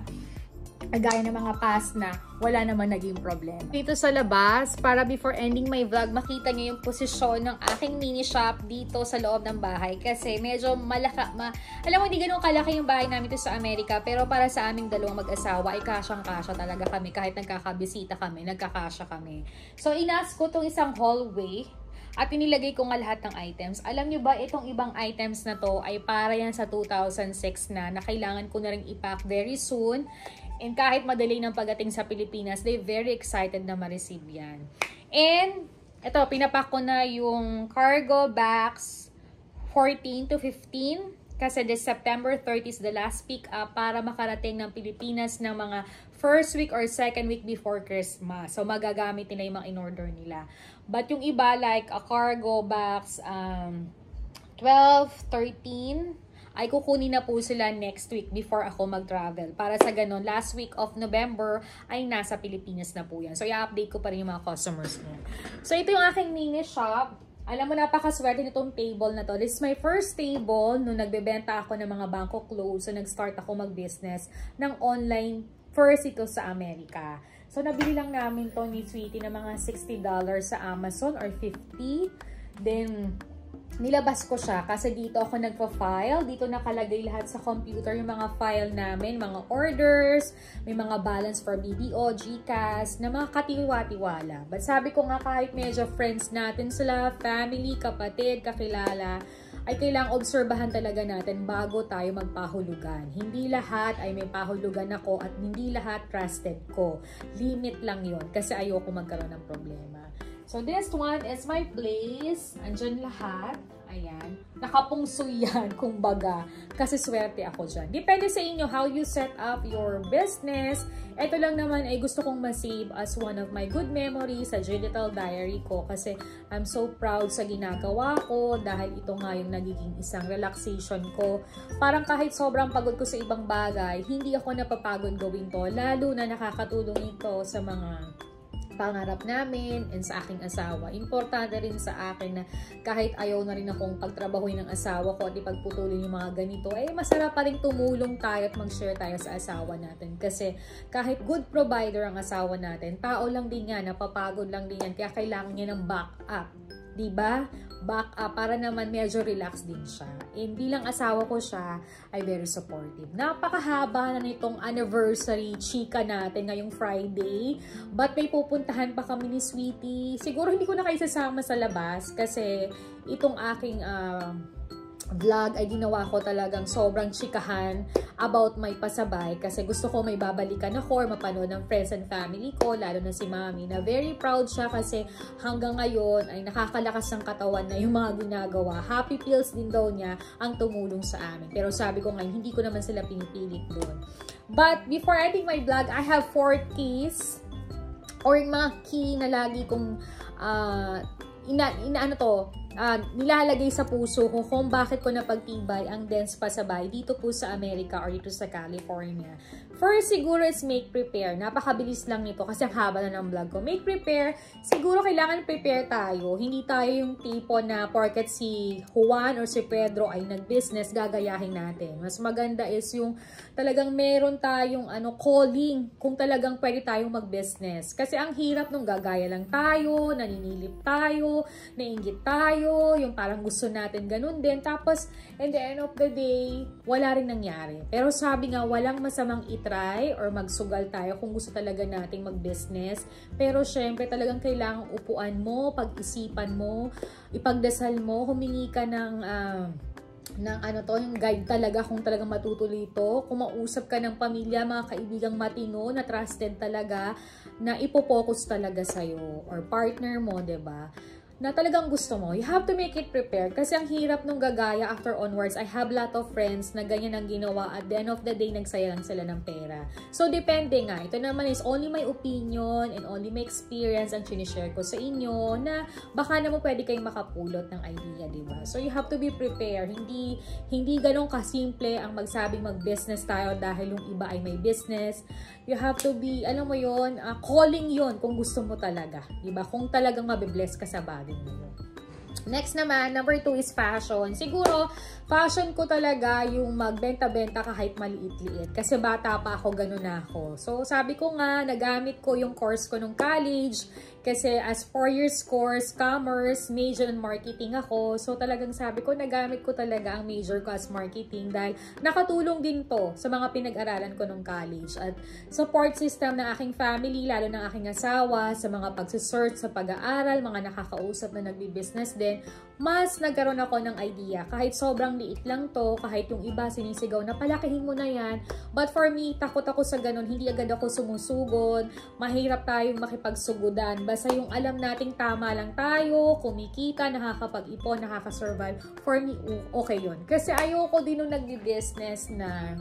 Gaya ng mga past na wala naman naging problema. Dito sa labas, para before ending my vlog, makita niyo yung posisyon ng aking mini shop dito sa loob ng bahay. Kasi medyo alam mo, hindi ganun kalaki yung bahay namin dito sa Amerika. Pero para sa aming dalawang mag-asawa, ay kasyang-kasya talaga kami. Kahit nagkakabisita kami, nagkakasya kami. So, inas ko itong isang hallway. At inilagay ko nga lahat ng items. Alam nyo ba, itong ibang items na to ay para yan sa 2006 na kailangan ko na rin ipack very soon. And kahit madali ng pagdating sa Pilipinas, they very excited na ma-receive yan. And, ito, pinapak ko na yung cargo bags 14 to 15. Kasi this September 30 is the last pick up para makarating ng Pilipinas ng mga first week or second week before Christmas. So, magagamit nila yung mga in-order nila. But yung iba, like a cargo bags 12, 13, ay kukunin na po sila next week before ako mag-travel. Para sa ganun, last week of November ay nasa Pilipinas na po yan. So, i-update ko pa rin yung mga customers mo. So, ito yung aking mini shop. Alam mo, napakaswerte nitong table na to. This is my first table nung nagbebenta ako ng mga bangko clothes. So, nag-start ako mag-business ng online first ito sa Amerika. So, nabili lang namin to ni Sweetie ng mga $60 sa Amazon or $50. Then, nilabas ko siya kasi dito ako nagpa-file. Dito nakalagay lahat sa computer yung mga file namin, mga orders, may mga balance for BDO, GCash, na mga katiwa-tiwala. But sabi ko nga kahit medyo friends natin sila, family, kapatid, kakilala, ay kailangang obserbahan talaga natin bago tayo magpahulugan. Hindi lahat ay may pahulugan ako at hindi lahat trusted ko. Limit lang yon kasi ayoko magkaroon ng problema. So, this one is my place. Andyan lahat. Ayan. Nakapungso yan, kumbaga. Kasi swerte ako dyan. Depende sa inyo how you set up your business. Ito lang naman ay gusto kong masave as one of my good memories sa digital diary ko. Kasi I'm so proud sa ginagawa ko dahil ito nga yung nagiging isang relaxation ko. Parang kahit sobrang pagod ko sa ibang bagay, hindi ako napapagod gawin to. Lalo na nakakatulong ito sa mga pangarap namin and sa aking asawa. Importante rin sa akin na kahit ayaw na rin akong pagtrabahuin ng asawa ko at ipagputulin yung mga ganito, eh masarap pa rin tumulong tayo at mag-share tayo sa asawa natin. Kasi kahit good provider ang asawa natin, tao lang din yan, napapagod lang din yan, kaya kailangan niya ng backup. Diba? Backup para naman medyo relax din siya. And bilang asawa ko siya, ay very supportive. Napakahaba na nitong anniversary chika natin ngayong Friday. But may pupuntahan pa kami ni Sweetie. Siguro hindi ko na kayo sasama sa labas kasi itong aking vlog ay ginawa ko talagang sobrang chikahan about my pasabay kasi gusto ko may babalikan ako or mapanood ng friends and family ko, lalo na si Mami na very proud siya kasi hanggang ngayon ay nakakalakas ng katawan na yung mga ginagawa. Happy pills din daw niya ang tumulong sa amin. Pero sabi ko ngayon, hindi ko naman sila pinipilit doon. But before ending my vlog, I have 4 keys or yung mga key na lagi kong nilalagay sa puso ko kung bakit ko napagtibay ang dance pasabay dito po sa Amerika or dito sa California. First, siguro is make prepare. Napakabilis lang nito kasi ang haba na ng vlog ko. Make prepare, siguro kailangan prepare tayo. Hindi tayo yung tipo na porket si Juan or si Pedro ay nag-business, gagayahin natin. Mas maganda is yung talagang meron tayong calling kung talagang pwede tayong mag-business. Kasi ang hirap nung gagaya lang tayo, naninilip tayo, nainggit tayo, yung parang gusto natin ganun din. Tapos, in the end of the day, wala rin nangyari. Pero sabi nga, walang masamang itry or magsugal tayo kung gusto talaga nating mag-business. Pero syempre, talagang kailangang upuan mo, pag-isipan mo, ipagdasal mo, humingi ka ng yung guide talaga kung talagang matutuloy ito. Kumausap ka ng pamilya, mga kaibigang matino na trusted talaga, na ipopokus talaga sa'yo or partner mo, 'di ba? Na talagang gusto mo, you have to make it prepared. Kasi ang hirap nung gagaya after onwards. I have lot of friends na ganyan ang ginawa. At the end of the day, nagsaya lang sila ng pera. So, depende nga. Ito naman is only my opinion and only my experience ang sinishare ko sa inyo na baka naman pwede kayong makapulot ng idea, diba? So, you have to be prepared. Hindi ganun kasimple ang magsabing mag-business tayo dahil yung iba ay may business. You have to be, alam mo yun, calling yun kung gusto mo talaga. Diba? Kung talagang mabibless ka sa bagay. Next naman, number 2 is fashion. Siguro, fashion ko talaga yung magbenta-benta kahit maliit-liit. Kasi bata pa ako, ganun na ako. So, sabi ko nga, nagamit ko yung course ko nung college. Kasi as 4 years course, commerce, major in marketing ako. So talagang sabi ko, nagamit ko talaga ang major ko as marketing dahil nakatulong din to sa mga pinag-aralan ko nung college. At support system ng aking family, lalo ng aking asawa, sa mga pagsisearch, sa pag-aaral, mga nakakausap na nagbi-business din, mas nagkaroon ako ng idea. Kahit sobrang liit lang to, kahit yung iba sinisigaw na palakihin mo na yan. But for me, takot ako sa ganun. Hindi agad ako sumusugod. Mahirap tayong makipagsugudan. Basta yung alam nating tama lang tayo, kumikita, nakakapag-ipon, nakakasurvive. For me, okay yun. Kasi ayoko din nung nagbi-business na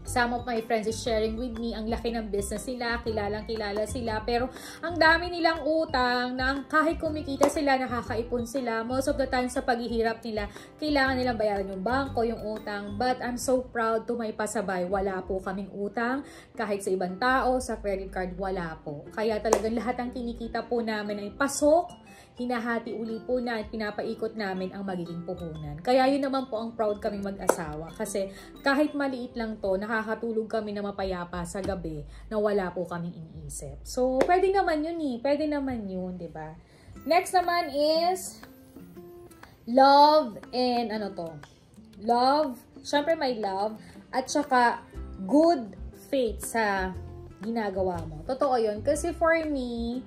some of my friends is sharing with me, ang laki ng business nila, kilalang kilala sila, pero ang dami nilang utang na kahit kumikita sila, nakakaipon sila, most of the time sa paghihirap nila, kailangan nilang bayaran yung bangko, yung utang. But I'm so proud to may pasabay, wala po kaming utang, kahit sa ibang tao, sa credit card, wala po. Kaya talagang lahat ng kinikita po namin ay pasok, hinahati uli po na at pinapaikot namin ang magiging puhunan. Kaya yun naman po ang proud kaming mag-asawa. Kasi kahit maliit lang to, nakakatulog kami na mapayapa sa gabi na wala po kaming iniisip. So, pwede naman yun eh. Pwede naman yun, diba? Next naman is love and ano to? Love, syempre may love at saka good faith sa ginagawa mo. Totoo yun. Kasi for me,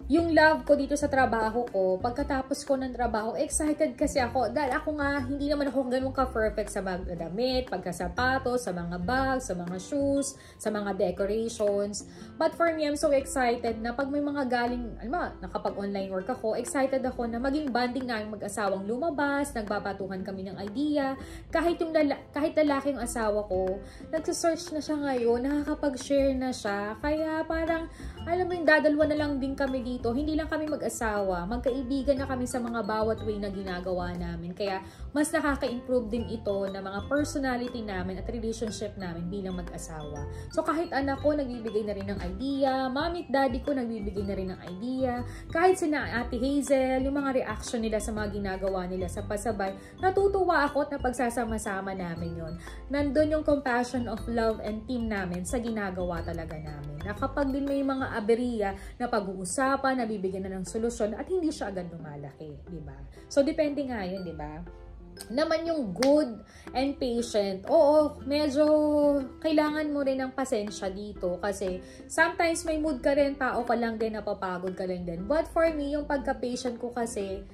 yung love ko dito sa trabaho ko, pagkatapos ko ng trabaho, excited kasi ako. Dahil ako nga, hindi naman ako ganun ka-perfect sa mga damit, pagkasapatos, sa mga bags, sa mga shoes, sa mga decorations. But for me, I'm so excited na pag may mga galing, nakapag-online work ako, excited ako na maging bonding namin mag-asawang lumabas, nagpapatuhan kami ng idea. Kahit lalaki yung asawa ko, nagsisearch na siya ngayon, nakakapag-share na siya. Kaya parang, alam mo yung dadalwa na lang din kami dito. Hindi lang kami mag-asawa, magkaibigan na kami sa mga bawat way na ginagawa namin. Kaya mas nakaka-improve din ito na mga personality namin at relationship namin bilang mag-asawa. So kahit anak ko nagbibigay na rin ng idea, mommy at daddy ko nagbibigay na rin ng idea, kahit sina Ate Hazel, yung mga reaction nila sa mga ginagawa nila sa pasabay, natutuwa ako at napagsasama-sama namin yon. Nandun yung compassion of love and team namin sa ginagawa talaga namin. Na kapag din may mga aberya na pag-uusapan, nabibigyan na ng solusyon at hindi siya agad lumalaki, di ba? So, depende nga yun, di ba? Naman yung good and patient, oo, medyo kailangan mo rin ng pasensya dito kasi sometimes may mood ka rin, tao ka lang din, napapagod ka lang din. But for me, yung pagka-patient ko kasi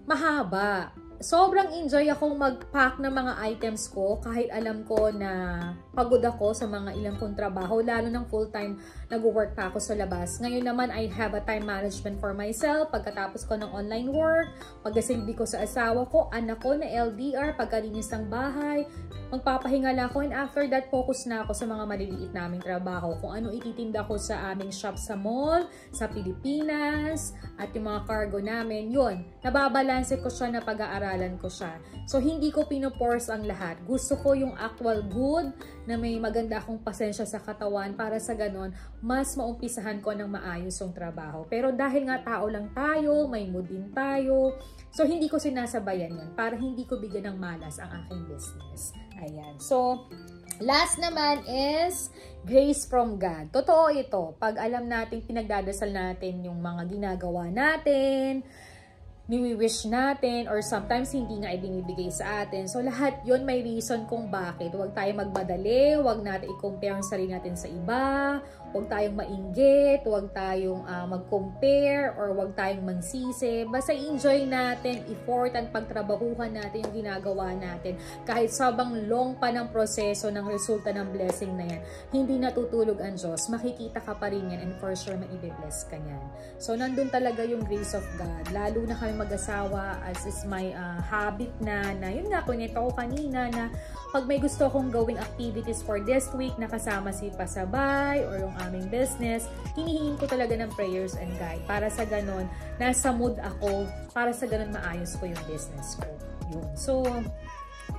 mahaba. Sobrang enjoy akong mag-pack ng mga items ko kahit alam ko na pagod ako sa mga ilang kong trabaho, lalo ng full-time nag-work pa ako sa labas. Ngayon naman, I have a time management for myself pagkatapos ko ng online work, pagkasilbi ko sa asawa ko, anak ko na LDR, pagkalinis ng bahay, magpapahinga lang ako, and after that, focus na ako sa mga maliliit naming trabaho. Kung ano ititinda ko sa aming shop sa mall, sa Pilipinas, at yung mga cargo namin, yun, nababalanse ko siya na pag-aaralan ko siya. So, hindi ko pinoforce ang lahat. Gusto ko yung actual good, na may maganda akong pasensya sa katawan para sa ganon, mas maumpisahan ko ng maayos yung trabaho. Pero dahil nga tao lang tayo, may mood din tayo, so hindi ko sinasabayan yun para hindi ko bigyan ng malas ang aking business. Ayan. So, last naman is grace from God. Totoo ito. Pag alam natin, pinagdadasal natin yung mga ginagawa natin, ni-wish natin, or sometimes hindi nga ibinibigay sa atin. So, lahat yon may reason kung bakit. Huwag tayong magmadali, huwag natin i-compare ang sarili natin sa iba, huwag tayong mainggit, huwag tayong mag-compare, or huwag tayong magsisi. Basta enjoy natin, effort at pagtrabahuhan natin yung ginagawa natin. Kahit sabang long pa ng proseso ng resulta ng blessing na yan, hindi natutulog ang Diyos. Makikita ka pa rin yan, and for sure maibibless ka yan. So, nandun talaga yung grace of God. Lalo na kami mag-asawa, as is my habit na yun nga, kunito ko kanina, na pag may gusto akong gawing activities for this week, nakasama si Pasabay, or yung aming business, hinihiin ko talaga ng prayers and guide. Para sa ganon, nasa mood ako, para sa ganon maayos ko yung business ko. Yun. So,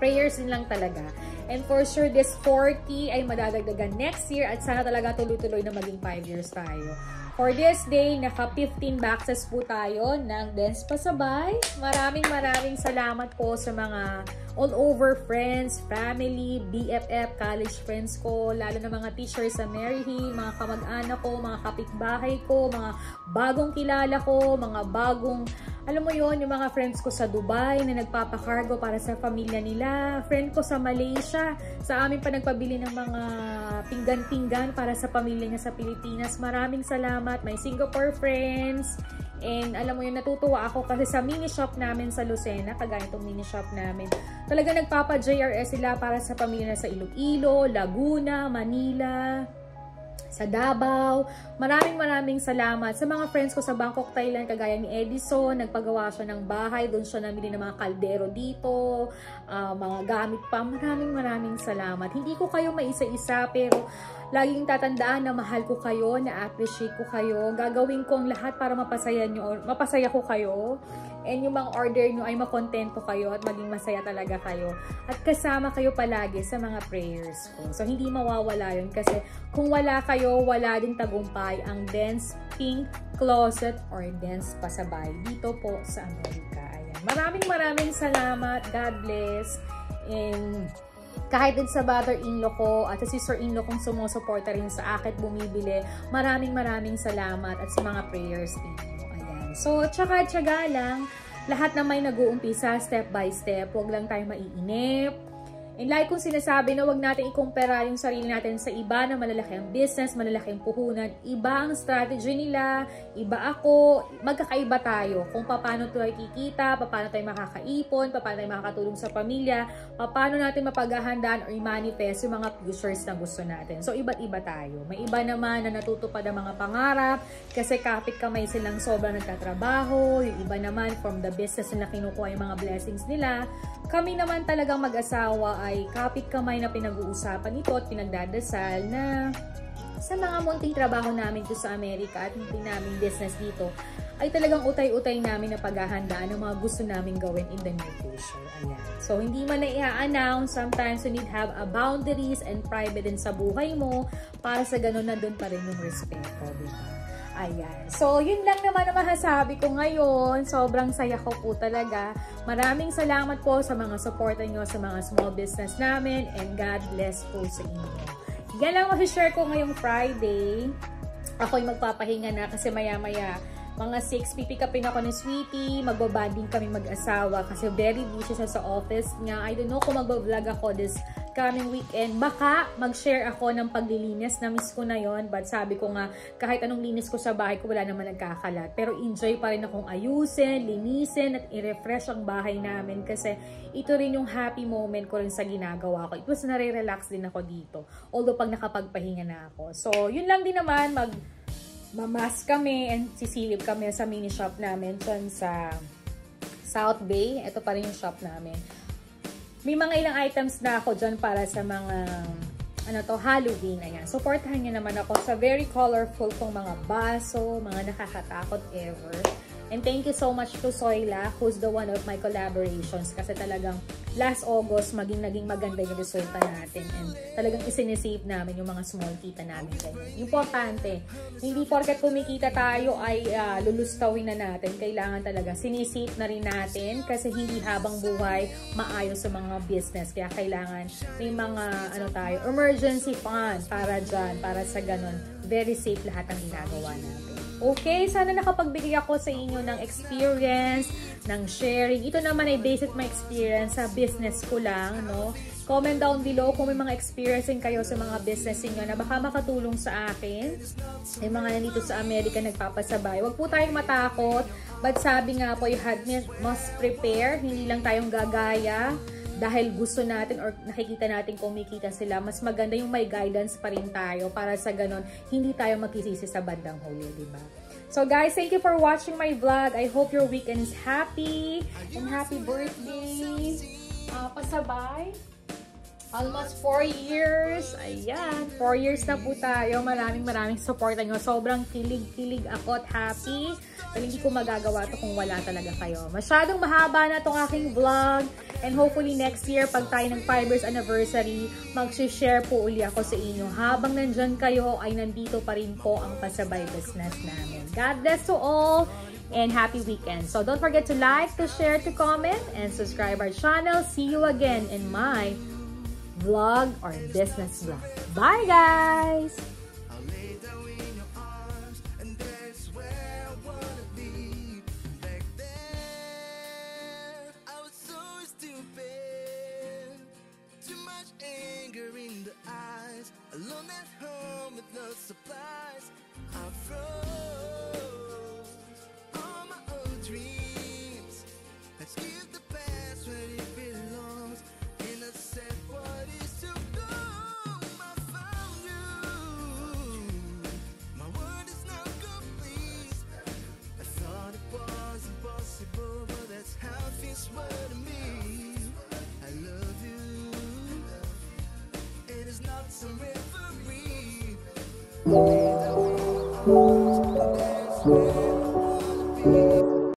prayers din lang talaga. And for sure, this 40 ay madadagdagan next year at sana talaga tuloy-tuloy na maging 5 years tayo. For this day, naka 15 boxes po tayo ng Dance Pasabay. Maraming salamat po sa mga all over friends, family, BFF, college friends ko, lalo na mga teachers sa Mary Hill, mga kamag-anak ko, mga kapitbahay ko, mga bagong kilala ko, mga bagong, alam mo yon, yung mga friends ko sa Dubai na nagpapakargo para sa pamilya nila, friend ko sa Malaysia, sa amin pa nagpabili ng mga pinggan-pinggan para sa pamilya niya sa Pilipinas. Maraming salamat, my Singapore friends. And alam mo yun, natutuwa ako kasi sa mini shop namin sa Lucena, kagaya itong mini shop namin, talaga nagpapa-JRS sila para sa pamilya sa Iloilo, Laguna, Manila, sa Davao. Maraming salamat sa mga friends ko sa Bangkok, Thailand, kagaya ni Edison. Nagpagawa siya ng bahay, doon siya namili ng mga kaldero dito, mga gamit pa. Maraming salamat. Hindi ko kayo maisa-isa, pero laging tatandaan na mahal ko kayo, na-appreciate ko kayo. Gagawin ko ang lahat para mapasaya ko kayo. And yung mga order nyo ay makontento kayo at maging masaya talaga kayo. At kasama kayo palagi sa mga prayers ko. So, hindi mawawala yun kasi kung wala kayo, wala din tagumpay ang Dance Pink Closet or Dance Pasabay dito po sa Amerika. Ayan. Maraming salamat. God bless. And kahit din sa brother-in-law ko at sa sister-in-law kong sumusuporta rin sa akin bumibili, maraming salamat at sa mga prayers din. So, tsaga-tsaga lang. Lahat na may nag-uumpisa, step by step. Huwag lang tayo maiinip. And like kong sinasabi na huwag natin ikumpara yung sarili natin sa iba na malalaki ang business, malalaki ang puhunan. Iba ang strategy nila, iba ako, magkakaiba tayo. Kung paano tayo kikita, paano tayo makakaipon, paano tayo makakatulong sa pamilya, paano natin mapaghahandaan or i-manifest yung mga futures na gusto natin. So, iba't iba tayo. May iba naman na natutupad ang mga pangarap kasi kapit kamay silang sobrang nagtatrabaho. Yung iba naman from the business na kinukuha yung mga blessings nila. Kami naman talagang mag-asawa ay kapit kamay na pinag-uusapan ito at pinagdadasal na sa mga munting trabaho namin dito sa Amerika at munting namin business dito ay talagang utay-utay namin na paghahandaan ng mga gusto namin gawin in the near future. Ayan. So, hindi man na i-announce, sometimes you need have a boundaries and private din sa buhay mo para sa ganun na doon pa rin yung respeto, diba? Ayan. So, yun lang naman ang masasabi ko ngayon. Sobrang saya ko po talaga. Maraming salamat po sa mga supporter nyo sa mga small business namin and God bless po sa inyo. Yan lang masishare ko ngayong Friday. Ako'y magpapahinga na kasi maya-maya mga 6, pipick upin ako ni Sweetie, magbabanding kami mag-asawa kasi very busy siya sa office niya. I don't know kung magbablog ako this coming weekend. Baka mag-share ako ng paglilinis, na-miss ko na yon. But sabi ko nga, kahit anong linis ko sa bahay ko, wala naman nagkakalat. Pero enjoy pa rin akong ayusin, linisin, at i-refresh ang bahay namin kasi ito rin yung happy moment ko rin sa ginagawa ko. It was nare-relax din ako dito. Although pag nakapagpahinga na ako. So, yun lang din naman, mamas kami and sisilip kami sa mini shop namin dyan sa South Bay. Ito pa rin yung shop namin. May mga ilang items na ako dyan para sa mga Halloween. Ayan. Supportahan niyo naman ako sa very colorful kong mga baso, mga nakakatakot ever. And thank you so much to Soyla, who's the one of my collaborations. Kasi talagang last August, naging maganda yung resulta natin. And talagang isinisave namin yung mga small kita namin. Importante, hindi porket kumikita tayo ay lulustawin na natin. Kailangan talaga sinisave na rin natin kasi hindi habang buhay maayos sa mga business. Kaya kailangan may mga emergency fund para dyan, para sa ganun. Very safe lahat ang ginagawa natin. Okay, sana nakapagbigay ako sa inyo ng experience, ng sharing. Ito naman ay based on my experience sa business ko lang, no? Comment down below kung may mga experiencing kayo sa mga business niyo na baka makatulong sa akin. Yung mga nandito sa Amerika nagpapasabay. Huwag po tayong matakot. But sabi nga po, you must prepare. Hindi lang tayong gagaya dahil gusto natin or nakikita natin kumikita sila. Mas maganda yung may guidance pa rin tayo para sa ganon, hindi tayo magkisisi sa bandang huli, diba? So guys, thank you for watching my vlog. I hope your weekend is happy and happy birthday. Pasabay. Almost 4 years. Ayan, 4 years na po tayo. Maraming support nyo. Sobrang kilig ako at happy. Pero hindi ko magagawa to kung wala talaga kayo. Masyadong mahaba na tong aking vlog. And hopefully next year, pag tayo ng 5 years anniversary, mag-share po uli ako sa inyo. Habang nandyan kayo, ay nandito pa rin po ang Pasabay Business namin. God bless to all. And happy weekend. So don't forget to like, to share, to comment, and subscribe our channel. See you again in my vlog or business vlog. Bye guys! I'll lay down in your arms, and that's where I wanna be. Back then, I was so stupid. Too much anger in the eyes. Alone at home with no supplies. I froze all my old dreams. Let's give the past where it belongs. And I said, what is to come? I found you. My world is not complete. I thought it was impossible, but that's how things were to me. I love you. It is not some referee. That's where